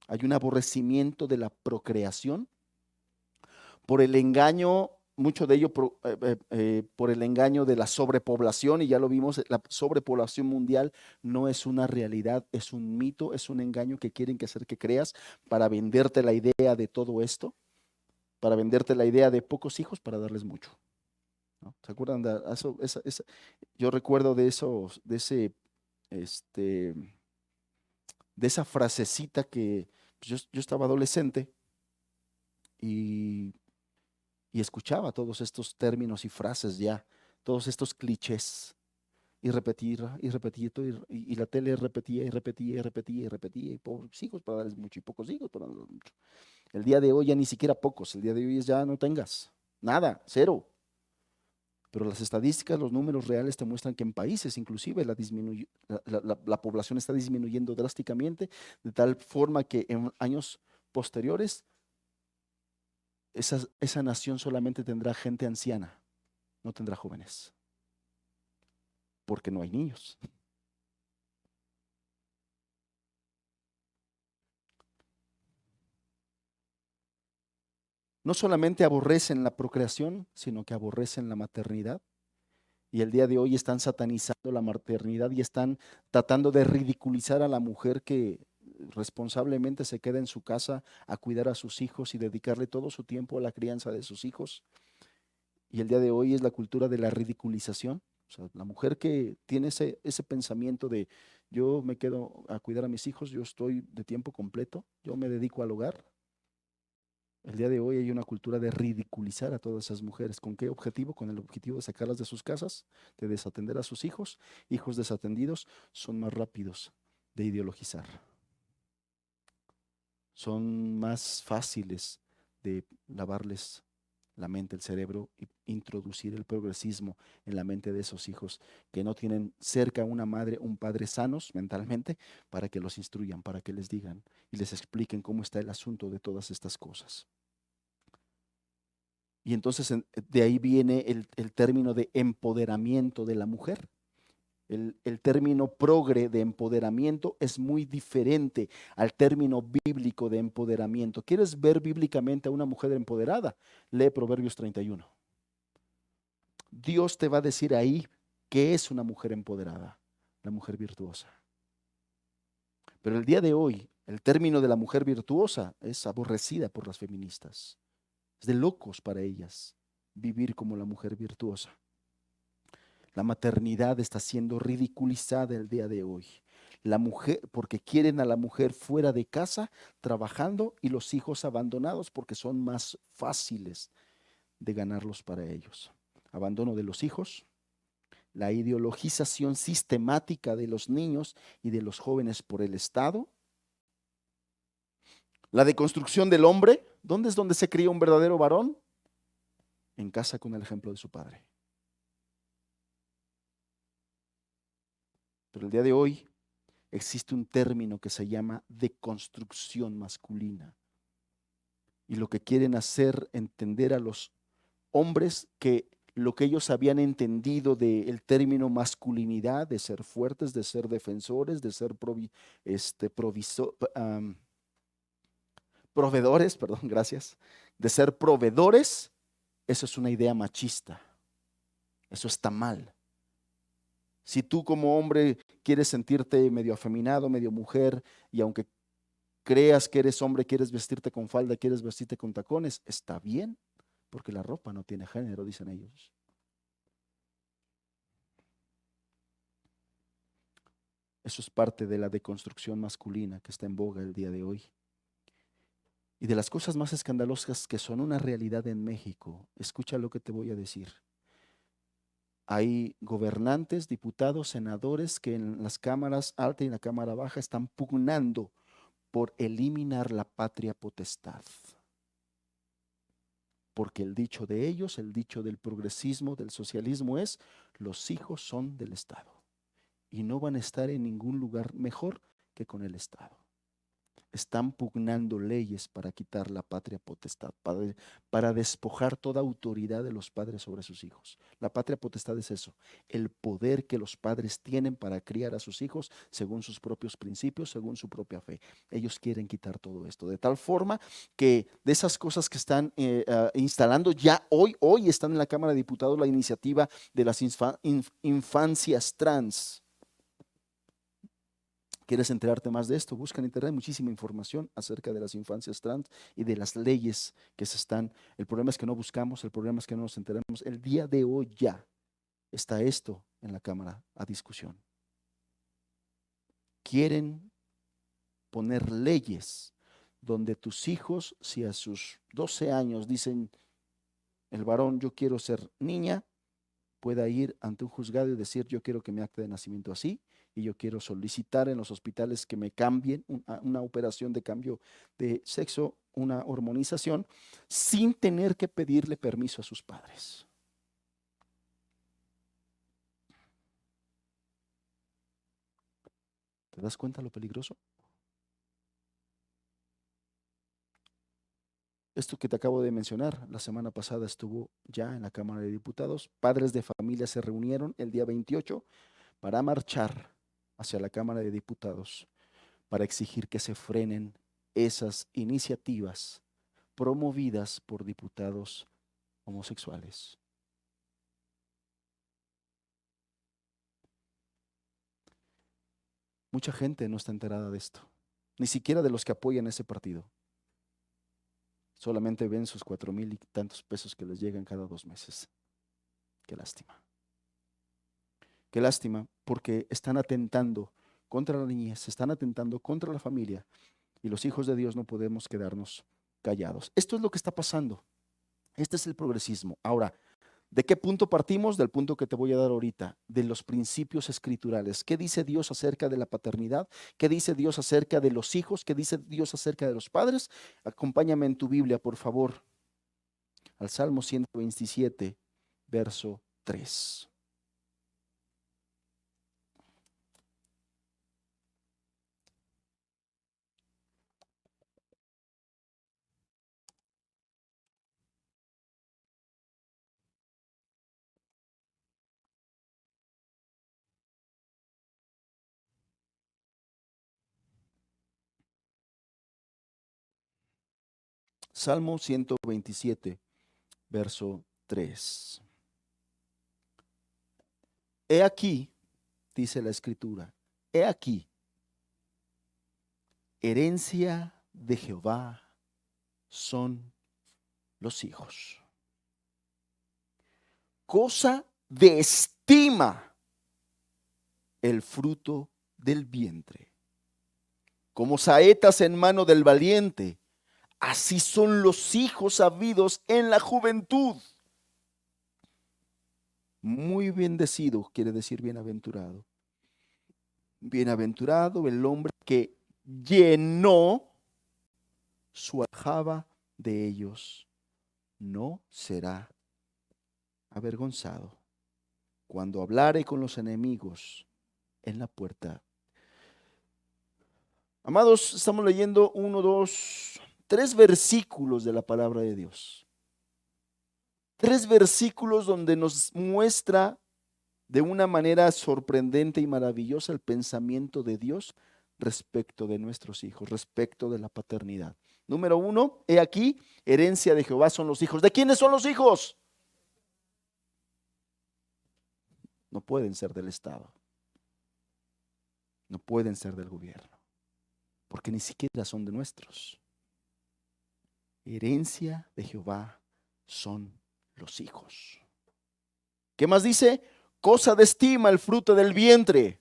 Hay un aborrecimiento de la procreación por el engaño, mucho de ello por el engaño de la sobrepoblación, y ya lo vimos, la sobrepoblación mundial no es una realidad, es un mito, es un engaño que quieren hacer que creas para venderte la idea de todo esto, para venderte la idea de pocos hijos para darles mucho, ¿no? ¿Se acuerdan de eso? Yo recuerdo de esa frasecita que pues, yo estaba adolescente y escuchaba todos estos términos y frases ya, todos estos clichés, y repetía, y la tele repetía, y pocos hijos para darles mucho, y pocos hijos para darles mucho. El día de hoy ya ni siquiera pocos, el día de hoy es ya no tengas, nada, cero. Pero las estadísticas, los números reales te muestran que en países inclusive la población está disminuyendo drásticamente, de tal forma que en años posteriores esa nación solamente tendrá gente anciana, no tendrá jóvenes, porque no hay niños. No solamente aborrecen la procreación, sino que aborrecen la maternidad. Y el día de hoy están satanizando la maternidad y están tratando de ridiculizar a la mujer que responsablemente se queda en su casa a cuidar a sus hijos y dedicarle todo su tiempo a la crianza de sus hijos. Y el día de hoy es la cultura de la ridiculización. O sea, la mujer que tiene ese pensamiento de yo me quedo a cuidar a mis hijos, yo estoy de tiempo completo, yo me dedico al hogar. El día de hoy hay una cultura de ridiculizar a todas esas mujeres. ¿Con qué objetivo? Con el objetivo de sacarlas de sus casas, de desatender a sus hijos. Hijos desatendidos son más rápidos de ideologizar, son más fáciles de lavarles la mente, el cerebro, y introducir el progresismo en la mente de esos hijos que no tienen cerca una madre, un padre sanos mentalmente para que los instruyan, para que les digan y les expliquen cómo está el asunto de todas estas cosas. Y entonces de ahí viene el término de empoderamiento de la mujer. El término progre de empoderamiento es muy diferente al término bíblico de empoderamiento. ¿Quieres ver bíblicamente a una mujer empoderada? Lee Proverbios 31. Dios te va a decir ahí qué es una mujer empoderada, la mujer virtuosa. Pero el día de hoy, el término de la mujer virtuosa es aborrecida por las feministas. Es de locos para ellas vivir como la mujer virtuosa. La maternidad está siendo ridiculizada el día de hoy. La mujer, porque quieren a la mujer fuera de casa trabajando y los hijos abandonados porque son más fáciles de ganarlos para ellos. Abandono de los hijos, la ideologización sistemática de los niños y de los jóvenes por el Estado, la deconstrucción del hombre. ¿Dónde es donde se cría un verdadero varón? En casa con el ejemplo de su padre. Pero el día de hoy existe un término que se llama deconstrucción masculina. Y lo que quieren hacer entender a los hombres que lo que ellos habían entendido del término masculinidad, de ser fuertes, de ser defensores, de ser proveedores, perdón, gracias, de ser proveedores, eso es una idea machista. Eso está mal. Si tú como hombre quieres sentirte medio afeminado, medio mujer, y aunque creas que eres hombre, quieres vestirte con falda, quieres vestirte con tacones, está bien, porque la ropa no tiene género, dicen ellos. Eso es parte de la deconstrucción masculina que está en boga el día de hoy. Y de las cosas más escandalosas que son una realidad en México, escucha lo que te voy a decir. Hay gobernantes, diputados, senadores que en las cámaras alta y en la cámara baja están pugnando por eliminar la patria potestad. Porque el dicho de ellos, el dicho del progresismo, del socialismo es, los hijos son del Estado y no van a estar en ningún lugar mejor que con el Estado. Están pugnando leyes para quitar la patria potestad, para despojar toda autoridad de los padres sobre sus hijos. La patria potestad es eso, el poder que los padres tienen para criar a sus hijos según sus propios principios, según su propia fe. Ellos quieren quitar todo esto, de tal forma que de esas cosas que están instalando ya hoy están en la Cámara de Diputados la iniciativa de las infancias trans. ¿Quieres enterarte más de esto? Busca en internet muchísima información acerca de las infancias trans y de las leyes que se están. El problema es que no buscamos, el problema es que no nos enteramos. El día de hoy ya está esto en la Cámara a discusión. Quieren poner leyes donde tus hijos, si a sus 12 años dicen, el varón, yo quiero ser niña, pueda ir ante un juzgado y decir, yo quiero que mi acta de nacimiento así, y yo quiero solicitar en los hospitales que me cambien una operación de cambio de sexo, una hormonización, sin tener que pedirle permiso a sus padres. ¿Te das cuenta lo peligroso? Esto que te acabo de mencionar, la semana pasada estuvo ya en la Cámara de Diputados. Padres de familia se reunieron el día 28 para marchar hacia la Cámara de Diputados para exigir que se frenen esas iniciativas promovidas por diputados homosexuales. Mucha gente no está enterada de esto. ni siquiera de los que apoyan ese partido. Solamente ven sus 4,000 y tantos pesos que les llegan cada 2 meses. Qué lástima. Qué lástima, porque están atentando contra la niñez, están atentando contra la familia, y los hijos de Dios no podemos quedarnos callados. Esto es lo que está pasando. Este es el progresismo. Ahora, ¿de qué punto partimos? Del punto que te voy a dar ahorita, de los principios escriturales. ¿Qué dice Dios acerca de la paternidad? ¿Qué dice Dios acerca de los hijos? ¿Qué dice Dios acerca de los padres? Acompáñame en tu Biblia, por favor, al Salmo 127, verso 3. Salmo 127, verso 3. He aquí, dice la escritura, he aquí, herencia de Jehová son los hijos. Cosa de estima el fruto del vientre. Como saetas en mano del valiente, así son los hijos habidos en la juventud. Muy bendecido quiere decir bienaventurado. Bienaventurado el hombre que llenó su aljaba de ellos, no será avergonzado cuando hablare con los enemigos en la puerta. Amados, estamos leyendo 1, 2, 3 versículos de la palabra de Dios. 3 versículos donde nos muestra de una manera sorprendente y maravillosa el pensamiento de Dios respecto de nuestros hijos, respecto de la paternidad. Número 1, he aquí, herencia de Jehová son los hijos. ¿De quiénes son los hijos? No pueden ser del Estado, no pueden ser del gobierno, porque ni siquiera son de nuestros. Herencia de Jehová son los hijos. ¿Qué más dice? Cosa de estima el fruto del vientre.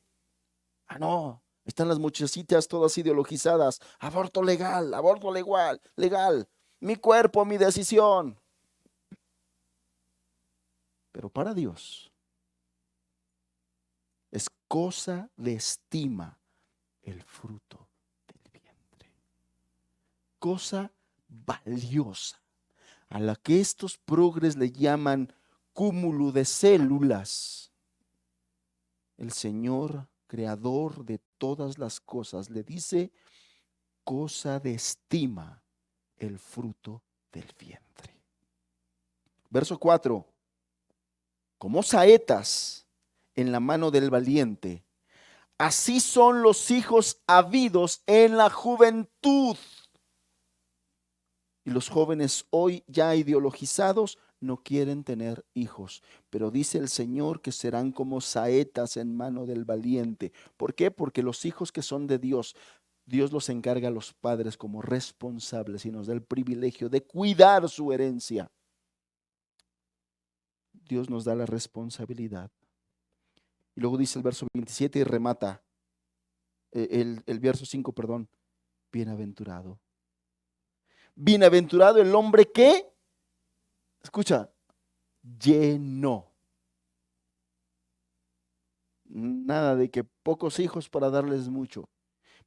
Ah, no, están las muchachitas todas ideologizadas. Aborto legal, aborto legal, legal. Mi cuerpo, mi decisión. Pero para Dios es cosa de estima el fruto del vientre. Cosa valiosa, a la que estos progres le llaman cúmulo de células. El Señor, creador de todas las cosas, le dice cosa de estima el fruto del vientre. Verso 4. Como saetas en la mano del valiente, así son los hijos habidos en la juventud. Y los jóvenes hoy ya ideologizados no quieren tener hijos, pero dice el Señor que serán como saetas en mano del valiente. ¿Por qué? Porque los hijos que son de Dios, Dios los encarga a los padres como responsables y nos da el privilegio de cuidar su herencia. Dios nos da la responsabilidad. Y luego dice el verso 27 y remata el verso 5, perdón. Bienaventurado. Bienaventurado el hombre que, escucha, llenó. Nada de que pocos hijos para darles mucho.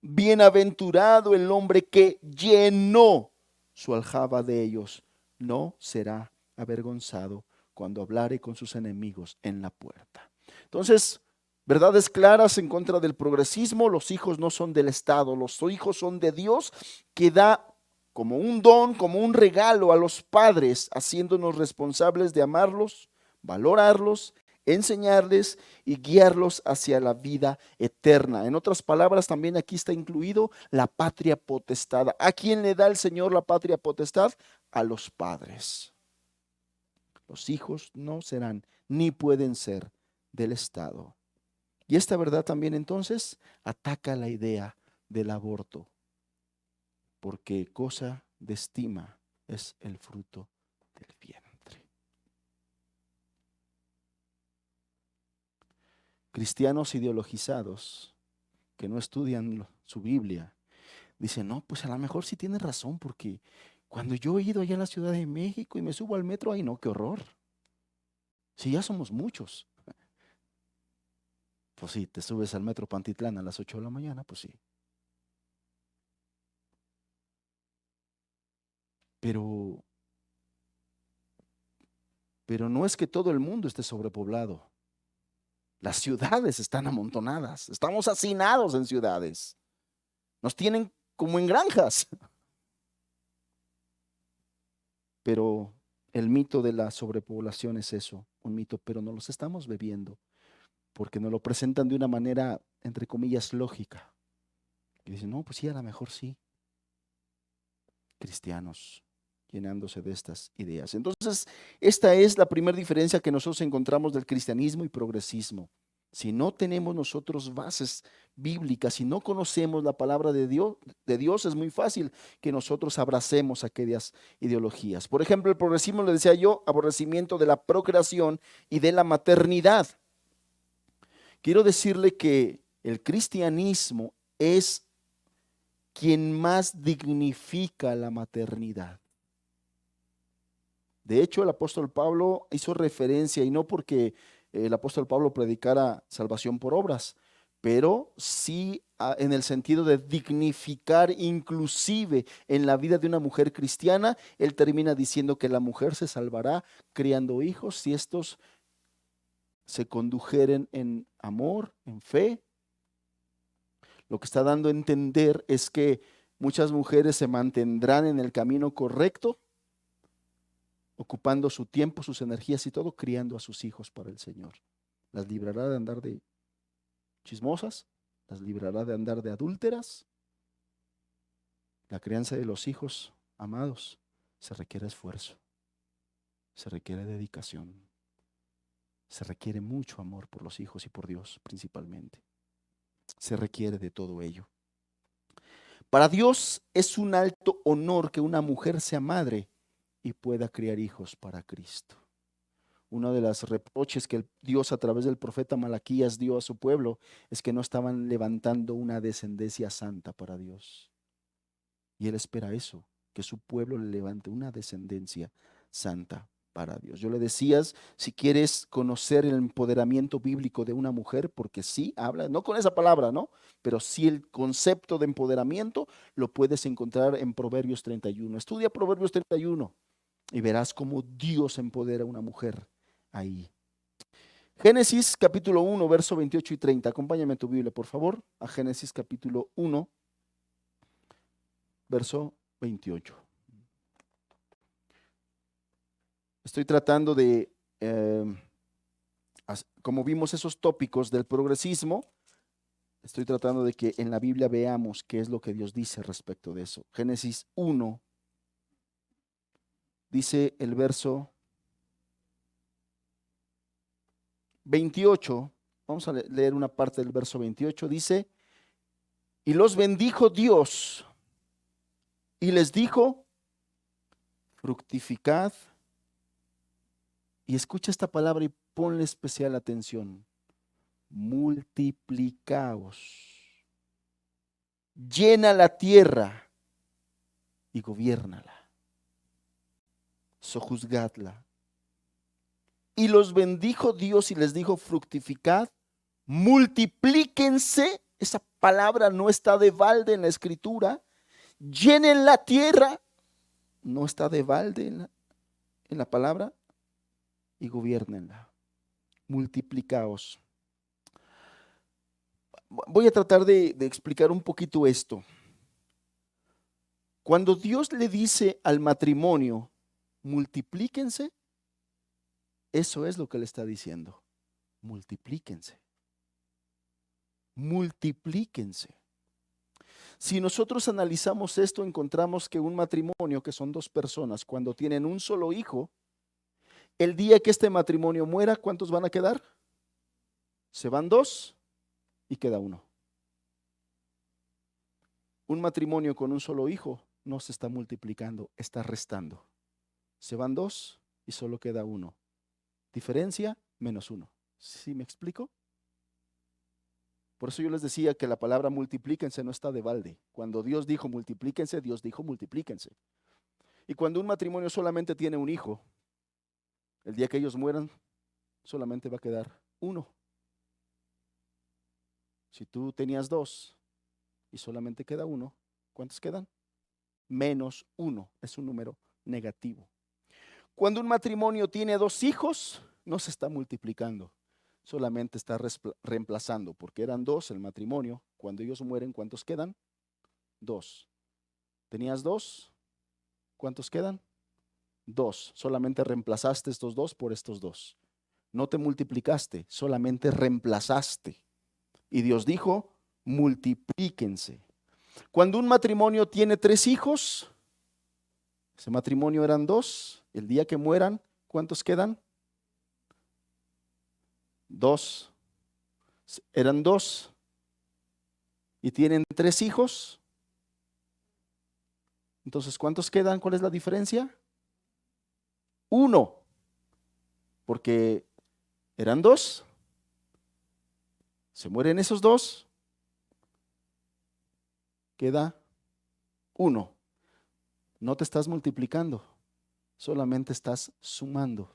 Bienaventurado el hombre que llenó su aljaba de ellos. No será avergonzado cuando hablare con sus enemigos en la puerta. Entonces, verdades claras en contra del progresismo. Los hijos no son del Estado, los hijos son de Dios, que da como un don, como un regalo a los padres, haciéndonos responsables de amarlos, valorarlos, enseñarles y guiarlos hacia la vida eterna. En otras palabras, también aquí está incluido la patria potestad. ¿A quién le da el Señor la patria potestad? A los padres. Los hijos no serán ni pueden ser del Estado. Y esta verdad también entonces ataca la idea del aborto. porque cosa de estima es el fruto del vientre. Cristianos ideologizados que no estudian su Biblia dicen, no, pues a lo mejor sí tiene razón, porque cuando yo he ido allá a la Ciudad de México y me subo al metro, ay no, qué horror. Si ya somos muchos. Pues sí, te subes al metro Pantitlán a las 8 de la mañana, pues sí. Pero, pero no es que todo el mundo esté sobrepoblado. Las ciudades están amontonadas. Estamos hacinados en ciudades. Nos tienen como en granjas. Pero el mito de la sobrepoblación es eso, un mito, pero no los estamos bebiendo, porque nos lo presentan de una manera, entre comillas, lógica. Y dicen, no, pues sí, a lo mejor sí. Cristianos llenándose de estas ideas. Entonces, esta es la primera diferencia que nosotros encontramos del cristianismo y progresismo. Si no tenemos nosotros bases bíblicas, si no conocemos la palabra de Dios, es muy fácil que nosotros abracemos aquellas ideologías. Por ejemplo, el progresismo, le decía yo, aborrecimiento de la procreación y de la maternidad. Quiero decirle que el cristianismo es quien más dignifica la maternidad. De hecho, el apóstol Pablo hizo referencia, y no porque el apóstol Pablo predicara salvación por obras, pero sí en el sentido de dignificar inclusive en la vida de una mujer cristiana. Él termina diciendo que la mujer se salvará criando hijos si estos se condujeren en amor, en fe. Lo que está dando a entender es que muchas mujeres se mantendrán en el camino correcto, ocupando su tiempo, sus energías y todo, criando a sus hijos para el Señor. Las librará de andar de chismosas, las librará de andar de adúlteras. La crianza de los hijos, amados, se requiere esfuerzo, se requiere dedicación, se requiere mucho amor por los hijos y por Dios principalmente. Se requiere de todo ello. Para Dios es un alto honor que una mujer sea madre y pueda criar hijos para Cristo. Uno de los reproches que Dios a través del profeta Malaquías dio a su pueblo es que no estaban levantando una descendencia santa para Dios. Y Él espera eso, que su pueblo le levante una descendencia santa para Dios. Yo le decías, si quieres conocer el empoderamiento bíblico de una mujer, porque sí habla, no con esa palabra, ¿no? Pero sí el concepto de empoderamiento lo puedes encontrar en Proverbios 31. Estudia Proverbios 31 y verás cómo Dios empodera a una mujer ahí. Génesis capítulo 1, verso 28 y 30. Acompáñame tu Biblia, por favor, a Génesis capítulo 1, verso 28. Estoy tratando de, como vimos esos tópicos del progresismo, estoy tratando de que en la Biblia veamos qué es lo que Dios dice respecto de eso. Génesis 1, dice el verso 28, vamos a leer una parte del verso 28, dice, y los bendijo Dios y les dijo, fructificad, y escucha esta palabra y ponle especial atención, multiplicaos, llena la tierra y gobiérnala, sojuzgadla. Y los bendijo Dios y les dijo, fructificad, multiplíquense, esa palabra no está de balde en la escritura, llenen la tierra, no está de balde en la palabra, y gobiernenla, multiplicaos. Voy a tratar de explicar un poquito esto. Cuando Dios le dice al matrimonio, multiplíquense, eso es lo que le está diciendo, multiplíquense, multiplíquense. Si nosotros analizamos esto, encontramos que un matrimonio, que son dos personas, cuando tienen un solo hijo, el día que este matrimonio muera, ¿cuántos van a quedar? Se van dos y queda uno. Un matrimonio con un solo hijo no se está multiplicando, está restando. Se van dos y solo queda uno. Diferencia, -1. ¿Sí me explico? Por eso yo les decía que la palabra multiplíquense no está de balde. Cuando Dios dijo multiplíquense, Dios dijo multiplíquense. Y cuando un matrimonio solamente tiene un hijo, el día que ellos mueran, solamente va a quedar uno. Si tú tenías dos y solamente queda uno, ¿cuántos quedan? -1, es un número negativo. Cuando un matrimonio tiene dos hijos, no se está multiplicando, solamente está reemplazando, porque eran dos el matrimonio. Cuando ellos mueren, ¿cuántos quedan? Dos. ¿Tenías dos? ¿Cuántos quedan? Dos. Solamente reemplazaste estos dos por estos dos. No te multiplicaste, solamente reemplazaste. Y Dios dijo, multiplíquense. Cuando un matrimonio tiene tres hijos, ese matrimonio eran dos, el día que mueran, ¿cuántos quedan? Dos. Eran dos. Y tienen tres hijos. Entonces, ¿cuántos quedan? ¿Cuál es la diferencia? Uno. Porque eran dos. Se mueren esos dos. Queda uno. No te estás multiplicando, solamente estás sumando.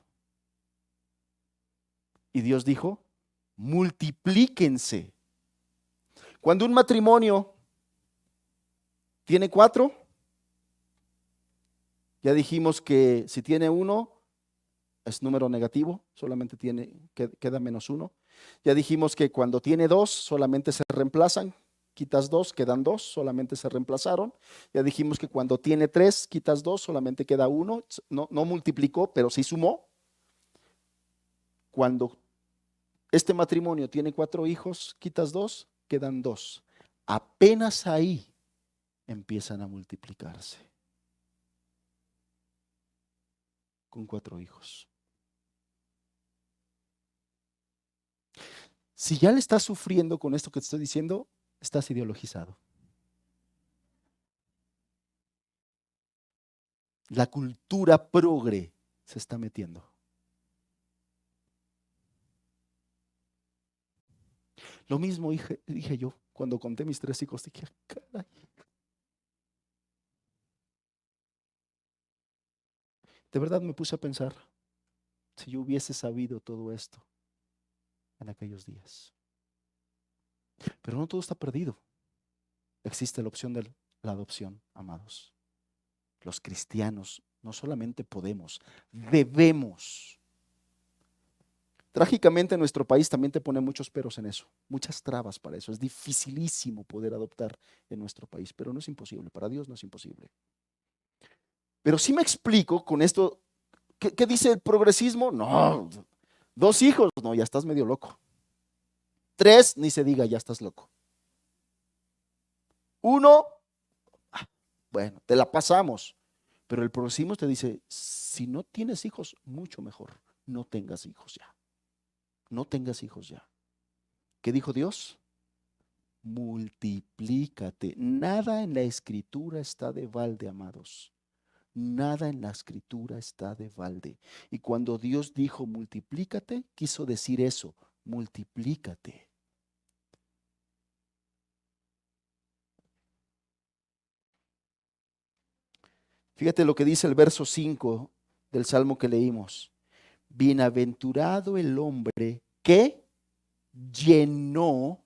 Y Dios dijo, multiplíquense. Cuando un matrimonio tiene 4, ya dijimos que si tiene 1 es número negativo, solamente queda -1. Ya dijimos que cuando tiene 2 solamente se reemplazan, quitas 2, quedan 2, solamente se reemplazaron. Ya dijimos que cuando tiene 3, quitas 2, solamente queda 1, no multiplicó, pero sí sumó. Cuando este matrimonio tiene 4 hijos, quitas 2, quedan 2. Apenas ahí empiezan a multiplicarse. Con 4 hijos. Si ya le estás sufriendo con esto que te estoy diciendo, estás ideologizado. La cultura progre se está metiendo. Lo mismo dije yo cuando conté mis 3 hijos. Dije, caray. De verdad me puse a pensar, si yo hubiese sabido todo esto en aquellos días. Pero no todo está perdido. Existe la opción de la adopción, amados. Los cristianos no solamente podemos, debemos. Trágicamente nuestro país también te pone muchos peros en eso, muchas trabas para eso. Es dificilísimo poder adoptar en nuestro país, pero no es imposible, para Dios no es imposible. Pero sí me explico con esto, ¿qué dice el progresismo? No, 2 hijos, no, ya estás medio loco. 3, ni se diga, ya estás loco. 1, bueno, te la pasamos. Pero el progresismo te dice, si no tienes hijos, mucho mejor, no tengas hijos ya. No tengas hijos ya. ¿Qué dijo Dios? Multiplícate. Nada en la escritura está de balde, amados. Nada en la escritura está de balde. Y cuando Dios dijo multiplícate, quiso decir eso, multiplícate. Fíjate lo que dice el verso 5 del Salmo que leímos. Bienaventurado el hombre que llenó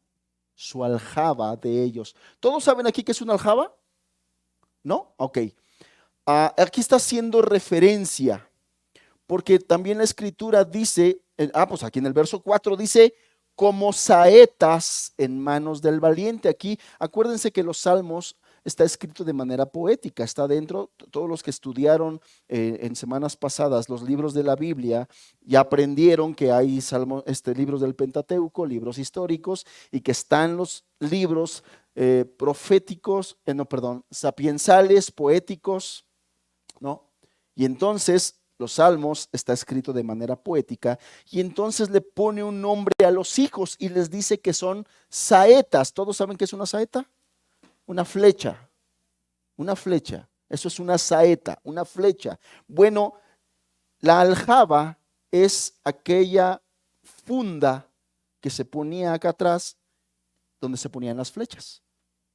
su aljaba de ellos. ¿Todos saben aquí qué es una aljaba? ¿No? Ok. Aquí está haciendo referencia, porque también la escritura dice, pues aquí en el verso 4 dice, como saetas en manos del valiente. Aquí, acuérdense que los salmos está escrito de manera poética, está dentro, todos los que estudiaron en semanas pasadas los libros de la Biblia, ya aprendieron que hay libros del Pentateuco, libros históricos, y que están los libros proféticos, sapiensales, poéticos, ¿no? Y entonces los salmos está escrito de manera poética, y entonces le pone un nombre a los hijos y les dice que son saetas. ¿Todos saben qué es una saeta? Una flecha, una flecha. Eso es una saeta, una flecha. Bueno, la aljaba es aquella funda que se ponía acá atrás donde se ponían las flechas,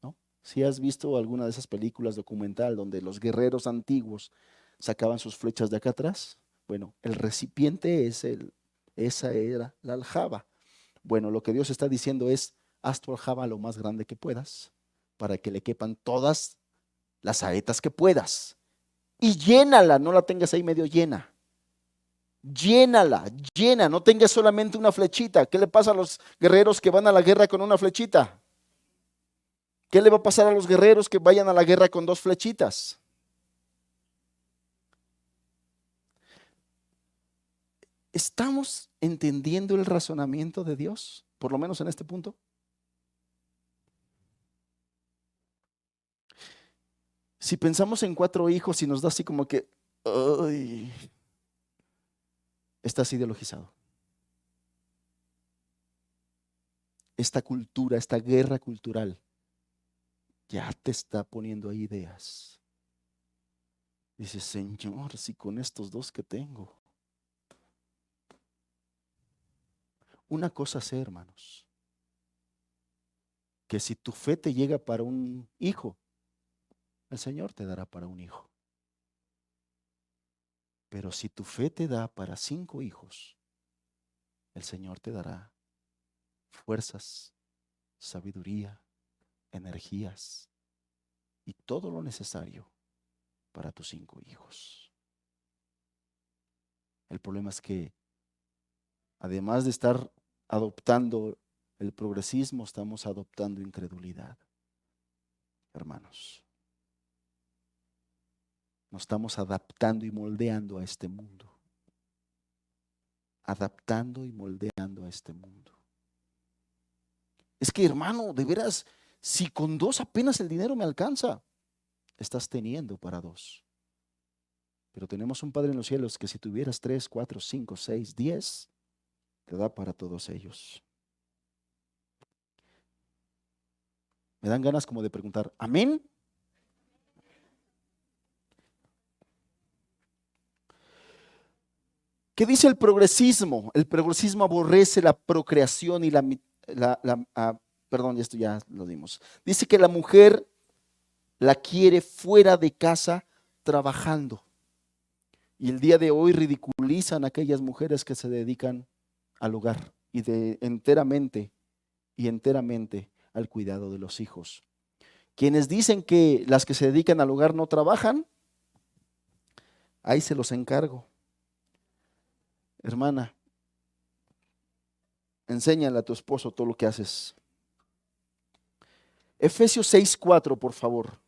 ¿no? Si has visto alguna de esas películas documental donde los guerreros antiguos sacaban sus flechas de acá atrás, bueno, el recipiente esa era la aljaba. Bueno, lo que Dios está diciendo es, haz tu aljaba lo más grande que puedas para que le quepan todas las saetas que puedas. Y llénala, no la tengas ahí medio llena. Llénala, llena, no tengas solamente una flechita. ¿Qué le pasa a los guerreros que van a la guerra con una flechita? ¿Qué le va a pasar a los guerreros que vayan a la guerra con dos flechitas? ¿Estamos entendiendo el razonamiento de Dios? Por lo menos en este punto. Si pensamos en 4 hijos y nos da así como que, ay, estás ideologizado. Esta cultura, esta guerra cultural, ya te está poniendo ahí ideas. Dices, Señor, si con estos 2 que tengo. Una cosa sé, hermanos, que si tu fe te llega para un hijo, el Señor te dará para un hijo. Pero si tu fe te da para 5 hijos, el Señor te dará fuerzas, sabiduría, energías y todo lo necesario para tus 5 hijos. El problema es que además de estar adoptando el progresismo, estamos adoptando incredulidad, hermanos. Nos estamos adaptando y moldeando a este mundo. Adaptando y moldeando a este mundo. Es que, hermano, de veras, si con 2 apenas el dinero me alcanza, estás teniendo para 2. Pero tenemos un Padre en los cielos que si tuvieras 3, 4, 5, 6, 10, te da para todos ellos. Me dan ganas como de preguntar, ¿amén? ¿Qué dice el progresismo? El progresismo aborrece la procreación y perdón, esto ya lo dimos. Dice que la mujer la quiere fuera de casa trabajando. Y el día de hoy ridiculizan a aquellas mujeres que se dedican al hogar y enteramente al cuidado de los hijos. Quienes dicen que las que se dedican al hogar no trabajan, ahí se los encargo. Hermana, enséñale a tu esposo todo lo que haces. Efesios 6:4, por favor.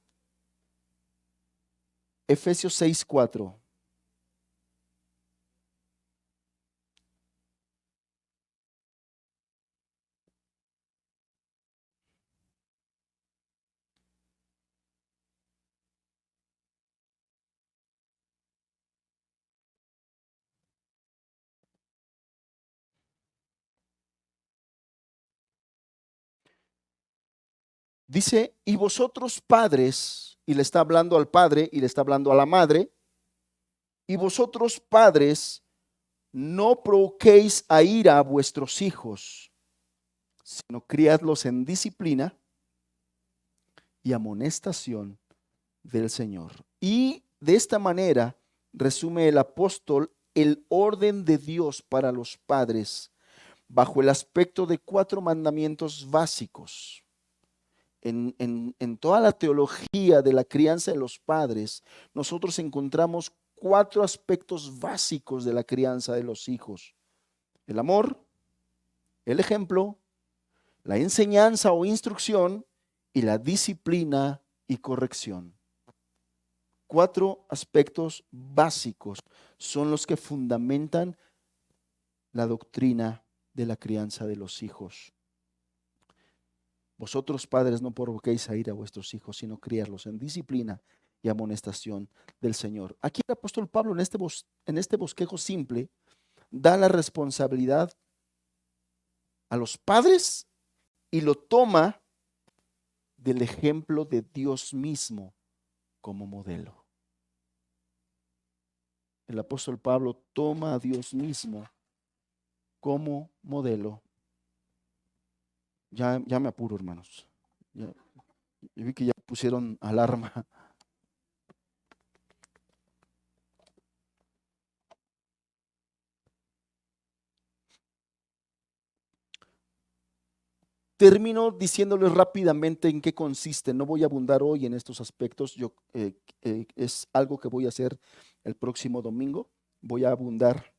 Efesios 6:4. Dice, y vosotros padres, y le está hablando al padre y le está hablando a la madre, y vosotros padres, no provoquéis a ira a vuestros hijos, sino criadlos en disciplina y amonestación del Señor. Y de esta manera resume el apóstol el orden de Dios para los padres bajo el aspecto de 4 mandamientos básicos. En toda la teología de la crianza de los padres, nosotros encontramos 4 aspectos básicos de la crianza de los hijos: el amor, el ejemplo, la enseñanza o instrucción y la disciplina y corrección. 4 aspectos básicos son los que fundamentan la doctrina de la crianza de los hijos. Vosotros, padres, no provoquéis a ira a vuestros hijos, sino criarlos en disciplina y amonestación del Señor. Aquí el apóstol Pablo en este bosquejo simple da la responsabilidad a los padres y lo toma del ejemplo de Dios mismo como modelo. el apóstol Pablo toma a Dios mismo como modelo. Ya me apuro, hermanos. Yo vi que ya pusieron alarma. Termino diciéndoles rápidamente en qué consiste. No voy a abundar hoy en estos aspectos. Es algo que voy a hacer el próximo domingo. Voy a abundar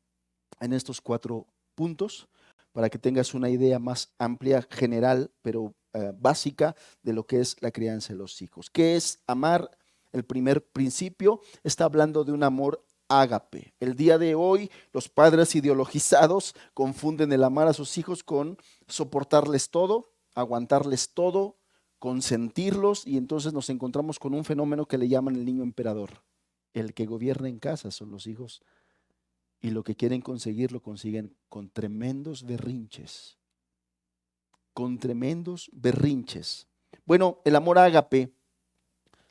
en estos 4 puntos para que tengas una idea más amplia, general, pero básica de lo que es la crianza de los hijos. ¿Qué es amar? El primer principio está hablando de un amor ágape. El día de hoy los padres ideologizados confunden el amar a sus hijos con soportarles todo, aguantarles todo, consentirlos, y entonces nos encontramos con un fenómeno que le llaman el niño emperador. El que gobierna en casa son los hijos, y lo que quieren conseguir lo consiguen con tremendos berrinches. Con tremendos berrinches. Bueno, el amor ágape,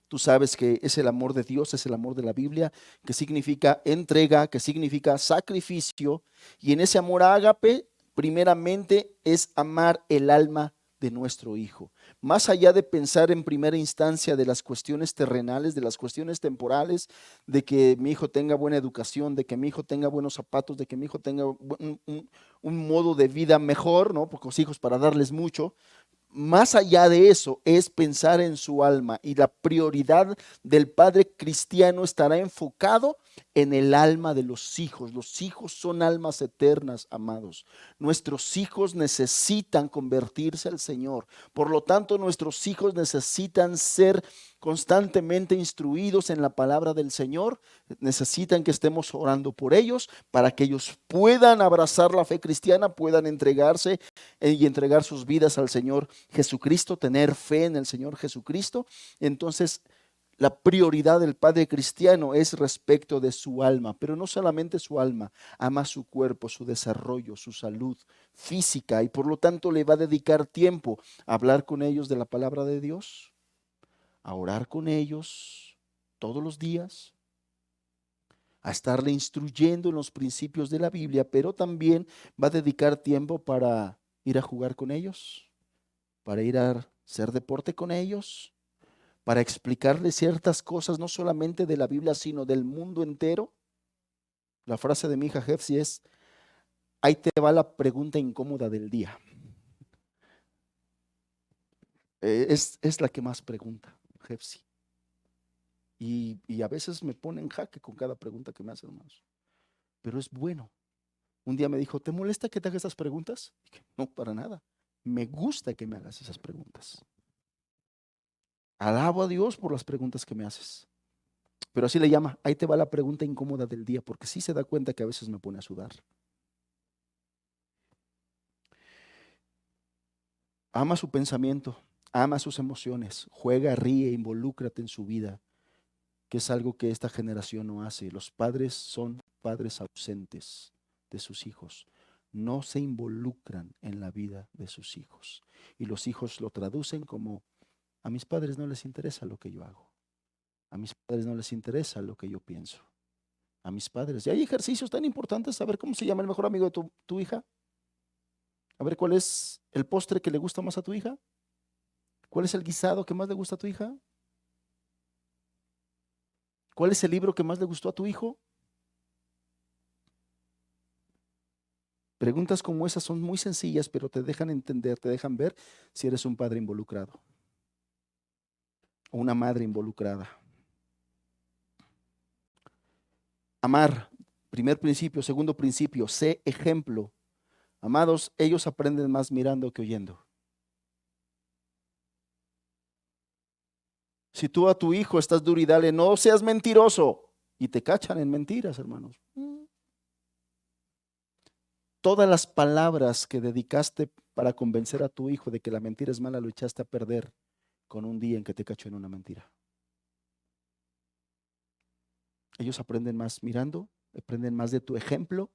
tú sabes que es el amor de Dios, es el amor de la Biblia, que significa entrega, que significa sacrificio. Y en ese amor ágape, primeramente es amar el alma de nuestro hijo. Más allá de pensar en primera instancia de las cuestiones terrenales, de las cuestiones temporales, de que mi hijo tenga buena educación, de que mi hijo tenga buenos zapatos, de que mi hijo tenga un modo de vida mejor, ¿no? Porque los hijos para darles mucho. Más allá de eso es pensar en su alma, y la prioridad del padre cristiano estará enfocado en el alma de los hijos. Los hijos son almas eternas, amados. Nuestros hijos necesitan convertirse al Señor. Por lo tanto, nuestros hijos necesitan ser constantemente instruidos en la palabra del Señor. Necesitan que estemos orando por ellos para que ellos puedan abrazar la fe cristiana, puedan entregarse y entregar sus vidas al Señor Jesucristo, tener fe en el Señor Jesucristo. Entonces, la prioridad del padre cristiano es respecto de su alma, pero no solamente su alma, ama su cuerpo, su desarrollo, su salud física, y por lo tanto le va a dedicar tiempo a hablar con ellos de la palabra de Dios, a orar con ellos todos los días, a estarle instruyendo en los principios de la Biblia, pero también va a dedicar tiempo para ir a jugar con ellos, para ir a hacer deporte con ellos, para explicarles ciertas cosas, no solamente de la Biblia, sino del mundo entero. La frase de mi hija Jefsi es: ahí te va la pregunta incómoda del día. Es la que más pregunta, Jefsi. Y a veces me pone en jaque con cada pregunta que me hace, hermanos. Pero es bueno. Un día me dijo: ¿te molesta que te haga esas preguntas? Y dije: no, para nada. Me gusta que me hagas esas preguntas. Alabo a Dios por las preguntas que me haces. Pero así le llama: ahí te va la pregunta incómoda del día, porque sí se da cuenta que a veces me pone a sudar. Ama su pensamiento, ama sus emociones, juega, ríe, involúcrate en su vida, que es algo que esta generación no hace. Los padres son padres ausentes de sus hijos. No se involucran en la vida de sus hijos. Y los hijos lo traducen como: a mis padres no les interesa lo que yo hago. A mis padres no les interesa lo que yo pienso. A mis padres. Y hay ejercicios tan importantes. Saber cómo se llama el mejor amigo de tu hija. A ver cuál es el postre que le gusta más a tu hija. ¿Cuál es el guisado que más le gusta a tu hija? ¿Cuál es el libro que más le gustó a tu hijo? Preguntas como esas son muy sencillas, pero te dejan entender, te dejan ver si eres un padre involucrado o una madre involucrada. Amar, primer principio. Segundo principio, sé ejemplo. Amados, ellos aprenden más mirando que oyendo. Si tú a tu hijo estás duro y dale: no seas mentiroso, y te cachan en mentiras, hermanos. Todas las palabras que dedicaste para convencer a tu hijo de que la mentira es mala, lo echaste a perder con un día en que te cachó en una mentira. Ellos aprenden más mirando, aprenden más de tu ejemplo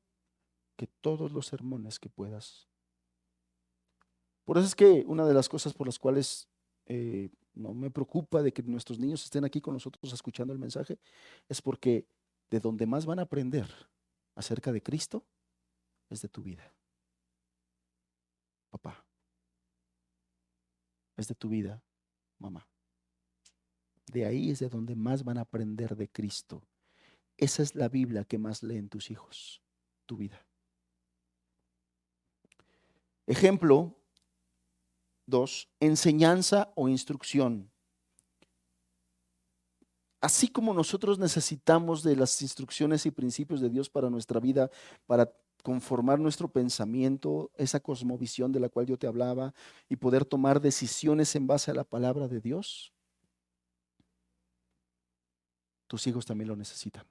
que todos los sermones que puedas. Por eso es que una de las cosas por las cuales no me preocupa de que nuestros niños estén aquí con nosotros escuchando el mensaje es porque de donde más van a aprender acerca de Cristo es de tu vida, papá. Es de tu vida, mamá. De ahí es de donde más van a aprender de Cristo. Esa es la Biblia que más leen tus hijos, tu vida. Ejemplo 2, enseñanza o instrucción. Así como nosotros necesitamos de las instrucciones y principios de Dios para nuestra vida, para conformar nuestro pensamiento, esa cosmovisión de la cual yo te hablaba, y poder tomar decisiones en base a la palabra de Dios, tus hijos también lo necesitan.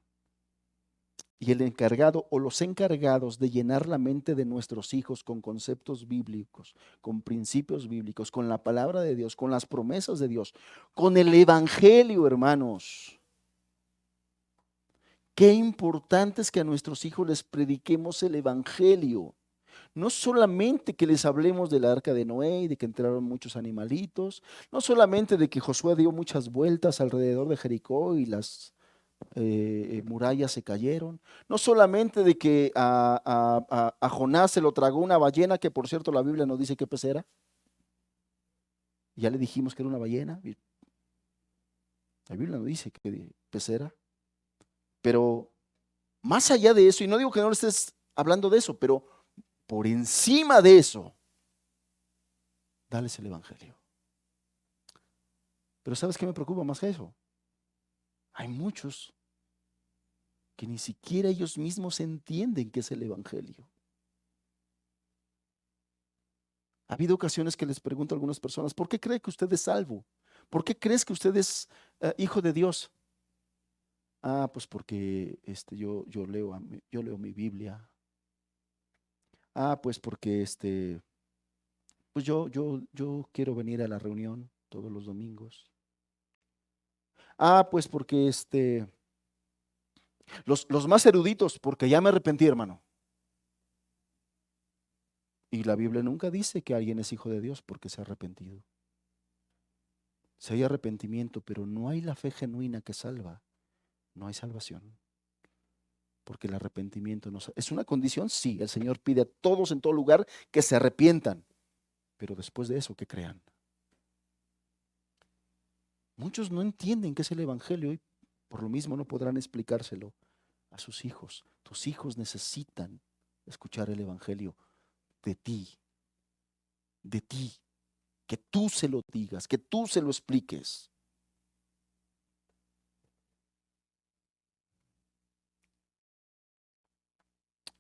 Y el encargado o los encargados de llenar la mente de nuestros hijos con conceptos bíblicos, con principios bíblicos, con la palabra de Dios, con las promesas de Dios, con el evangelio, hermanos. Qué importante es que a nuestros hijos les prediquemos el evangelio. No solamente que les hablemos del arca de Noé y de que entraron muchos animalitos, no solamente de que Josué dio muchas vueltas alrededor de Jericó y las murallas se cayeron, no solamente de que a Jonás se lo tragó una ballena, que por cierto la Biblia no dice qué pez era. Ya le dijimos que era una ballena. La Biblia no dice qué pez era. Pero más allá de eso, y no digo que no le estés hablando de eso, pero por encima de eso, dales el evangelio. Pero ¿sabes qué me preocupa más que eso? Hay muchos que ni siquiera ellos mismos entienden qué es el evangelio. Ha habido ocasiones que les pregunto a algunas personas, ¿por qué cree que usted es salvo? ¿Por qué crees que usted es hijo de Dios? Ah, pues porque yo leo mi Biblia. Ah, pues porque pues yo quiero venir a la reunión todos los domingos. Ah, pues porque los más eruditos, porque ya me arrepentí, hermano. Y la Biblia nunca dice que alguien es hijo de Dios porque se ha arrepentido. Si hay arrepentimiento, pero no hay la fe genuina que salva, no hay salvación. Porque el arrepentimiento no es una condición, sí, el Señor pide a todos en todo lugar que se arrepientan, pero después de eso que crean. Muchos no entienden qué es el evangelio y por lo mismo no podrán explicárselo a sus hijos. Tus hijos necesitan escuchar el evangelio de ti, que tú se lo digas, que tú se lo expliques.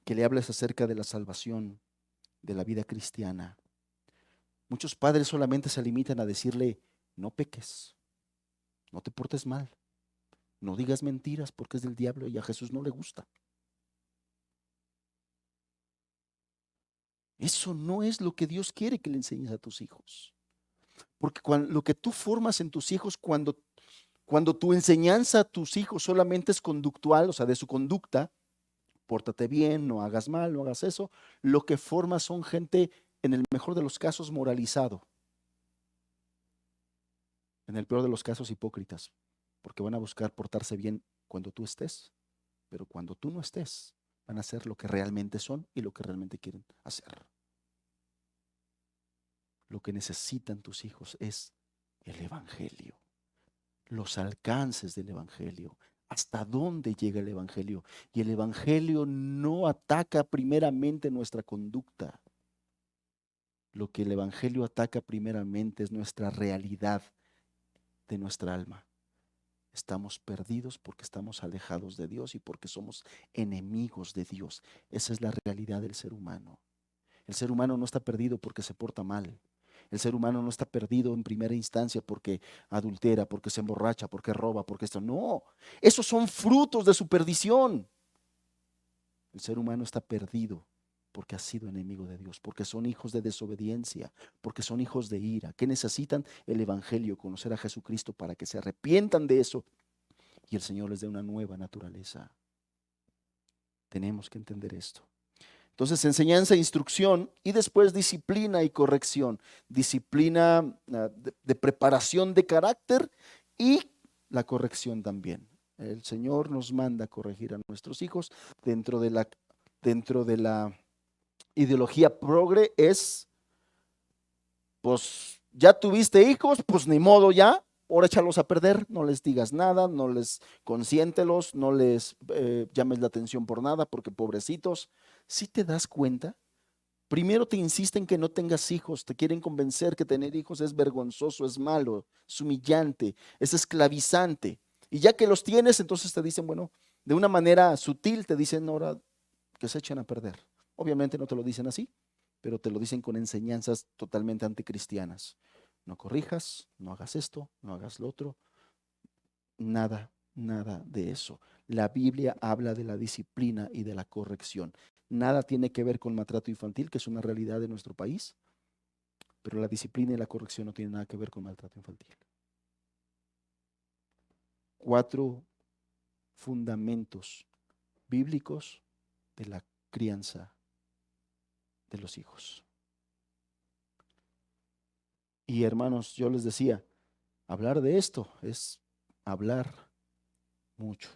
Que le hables acerca de la salvación, de la vida cristiana. Muchos padres solamente se limitan a decirle, no peques, no te portes mal, no digas mentiras porque es del diablo y a Jesús no le gusta. Eso no es lo que Dios quiere que le enseñes a tus hijos. Porque lo que tú formas en tus hijos, cuando tu enseñanza a tus hijos solamente es conductual, o sea, de su conducta, pórtate bien, no hagas mal, no hagas eso, lo que formas son gente, en el mejor de los casos, moralizado. En el peor de los casos, hipócritas, porque van a buscar portarse bien cuando tú estés, pero cuando tú no estés, van a hacer lo que realmente son y lo que realmente quieren hacer. Lo que necesitan tus hijos es el evangelio, los alcances del evangelio, hasta dónde llega el evangelio. Y el evangelio no ataca primeramente nuestra conducta. Lo que el evangelio ataca primeramente es nuestra realidad de nuestra alma. Estamos perdidos porque estamos alejados de Dios y porque somos enemigos de Dios. Esa es la realidad del ser humano. El ser humano no está perdido porque se porta mal. El ser humano no está perdido en primera instancia porque adultera, porque se emborracha, porque roba, porque esto. No, esos son frutos de su perdición. El ser humano está perdido porque ha sido enemigo de Dios, porque son hijos de desobediencia, porque son hijos de ira, que necesitan el evangelio, conocer a Jesucristo para que se arrepientan de eso y el Señor les dé una nueva naturaleza. Tenemos que entender esto. Entonces, enseñanza, instrucción y después disciplina y corrección. Disciplina de preparación de carácter y la corrección también. El Señor nos manda a corregir a nuestros hijos dentro de la ideología progre es, pues ya tuviste hijos, pues ni modo ya, ahora échalos a perder, no les digas nada, no les consiéntelos, no les llames la atención por nada, porque pobrecitos, si te das cuenta, primero te insisten que no tengas hijos, te quieren convencer que tener hijos es vergonzoso, es malo, es humillante, es esclavizante. Y ya que los tienes, entonces te dicen, bueno, de una manera sutil te dicen ahora que se echen a perder. Obviamente no te lo dicen así, pero te lo dicen con enseñanzas totalmente anticristianas. No corrijas, no hagas esto, no hagas lo otro, nada, nada de eso. La Biblia habla de la disciplina y de la corrección. Nada tiene que ver con maltrato infantil, que es una realidad de nuestro país, pero la disciplina y la corrección no tienen nada que ver con maltrato infantil. 4 fundamentos bíblicos de la crianza de los hijos. Y hermanos, yo les decía, hablar de esto es hablar mucho,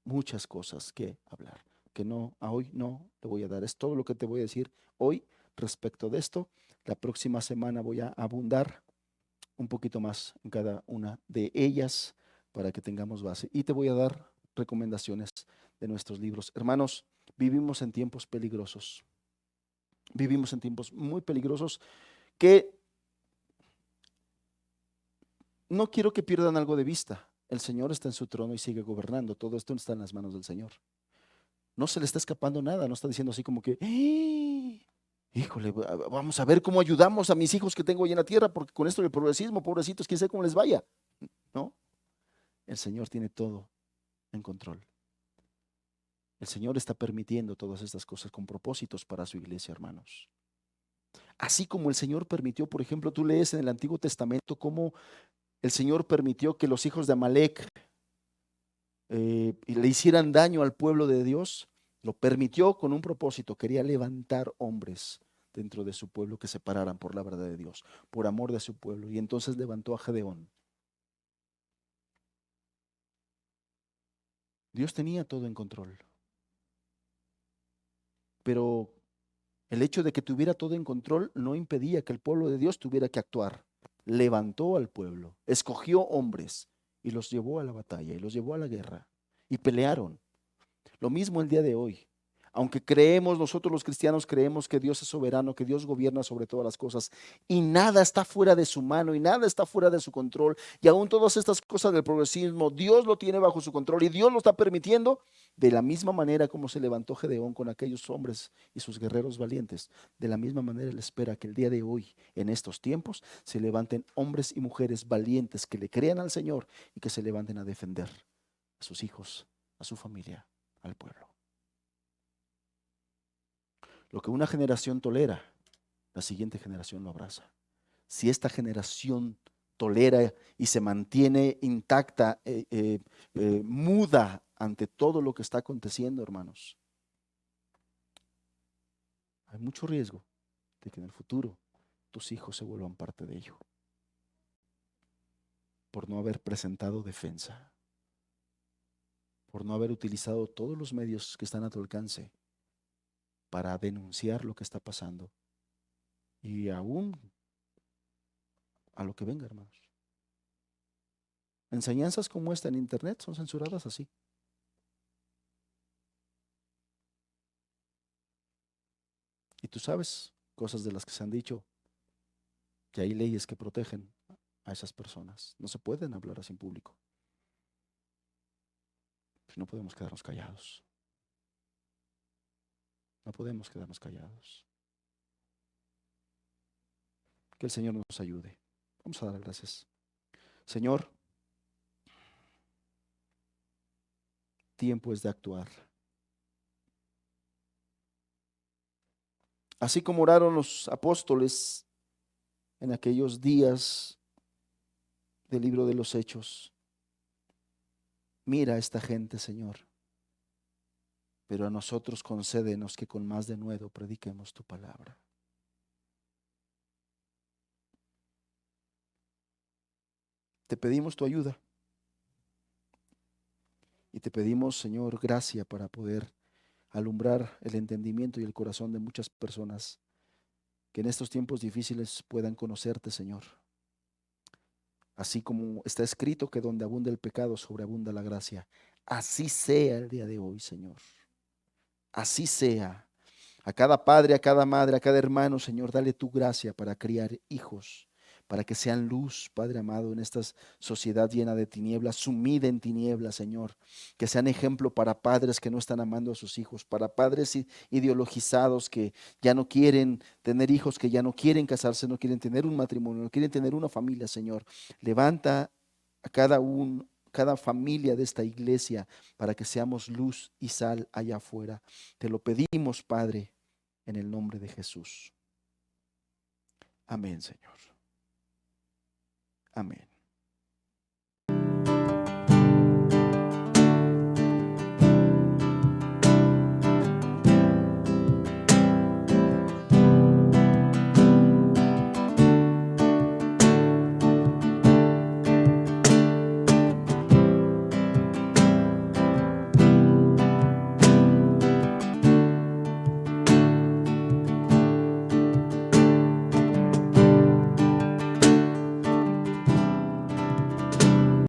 muchas cosas que hablar, que no, a hoy no te voy a dar, es todo lo que te voy a decir hoy respecto de esto. La próxima semana voy a abundar un poquito más en cada una de ellas para que tengamos base. Y te voy a dar recomendaciones de nuestros libros. Hermanos, vivimos en tiempos peligrosos, vivimos en tiempos muy peligrosos que no quiero que pierdan algo de vista. El Señor está en su trono y sigue gobernando. Todo esto está en las manos del Señor. No se le está escapando nada, no está diciendo así como que, híjole, vamos a ver cómo ayudamos a mis hijos que tengo ahí en la tierra, porque con esto del progresismo, pobrecitos, quién sabe cómo les vaya. No, el Señor tiene todo en control. El Señor está permitiendo todas estas cosas con propósitos para su iglesia, hermanos. Así como el Señor permitió, por ejemplo, tú lees en el Antiguo Testamento cómo el Señor permitió que los hijos de Amalek y le hicieran daño al pueblo de Dios, lo permitió con un propósito, quería levantar hombres dentro de su pueblo que se pararan por la verdad de Dios, por amor de su pueblo. Y entonces levantó a Gedeón. Dios tenía todo en control, pero el hecho de que tuviera todo en control no impedía que el pueblo de Dios tuviera que actuar. Levantó al pueblo, escogió hombres y los llevó a la batalla y los llevó a la guerra y pelearon. Lo mismo el día de hoy. Aunque creemos, nosotros los cristianos creemos que Dios es soberano, que Dios gobierna sobre todas las cosas y nada está fuera de su mano y nada está fuera de su control. Y aún todas estas cosas del progresismo, Dios lo tiene bajo su control y Dios lo está permitiendo de la misma manera como se levantó Gedeón con aquellos hombres y sus guerreros valientes. De la misma manera Él espera que el día de hoy, en estos tiempos, se levanten hombres y mujeres valientes que le crean al Señor y que se levanten a defender a sus hijos, a su familia, al pueblo. Lo que una generación tolera, la siguiente generación lo abraza. Si esta generación tolera y se mantiene intacta, muda ante todo lo que está aconteciendo, hermanos, hay mucho riesgo de que en el futuro tus hijos se vuelvan parte de ello, por no haber presentado defensa, por no haber utilizado todos los medios que están a tu alcance para denunciar lo que está pasando y aún a lo que venga, hermanos. Enseñanzas como esta en internet son censuradas así. Y tú sabes cosas de las que se han dicho, que hay leyes que protegen a esas personas. No se pueden hablar así en público. Pues no podemos quedarnos callados. No podemos quedarnos callados. Que el Señor nos ayude. Vamos a dar gracias. Señor, tiempo es de actuar. Así como oraron los apóstoles en aquellos días del libro de los Hechos. Mira a esta gente, Señor. Pero a nosotros concédenos que con más denuedo prediquemos tu palabra. Te pedimos tu ayuda. Y te pedimos, Señor, gracia para poder alumbrar el entendimiento y el corazón de muchas personas que en estos tiempos difíciles puedan conocerte, Señor. Así como está escrito que donde abunda el pecado, sobreabunda la gracia. Así sea el día de hoy, Señor. Así sea. A cada padre, a cada madre, a cada hermano, Señor, dale tu gracia para criar hijos, para que sean luz, Padre amado, en esta sociedad llena de tinieblas, sumida en tinieblas, Señor. Que sean ejemplo para padres que no están amando a sus hijos, para padres ideologizados que ya no quieren tener hijos, que ya no quieren casarse, no quieren tener un matrimonio, no quieren tener una familia, Señor. Levanta a cada familia de esta iglesia para que seamos luz y sal allá afuera. Te lo pedimos, Padre, en el nombre de Jesús. Amén, Señor. Amén.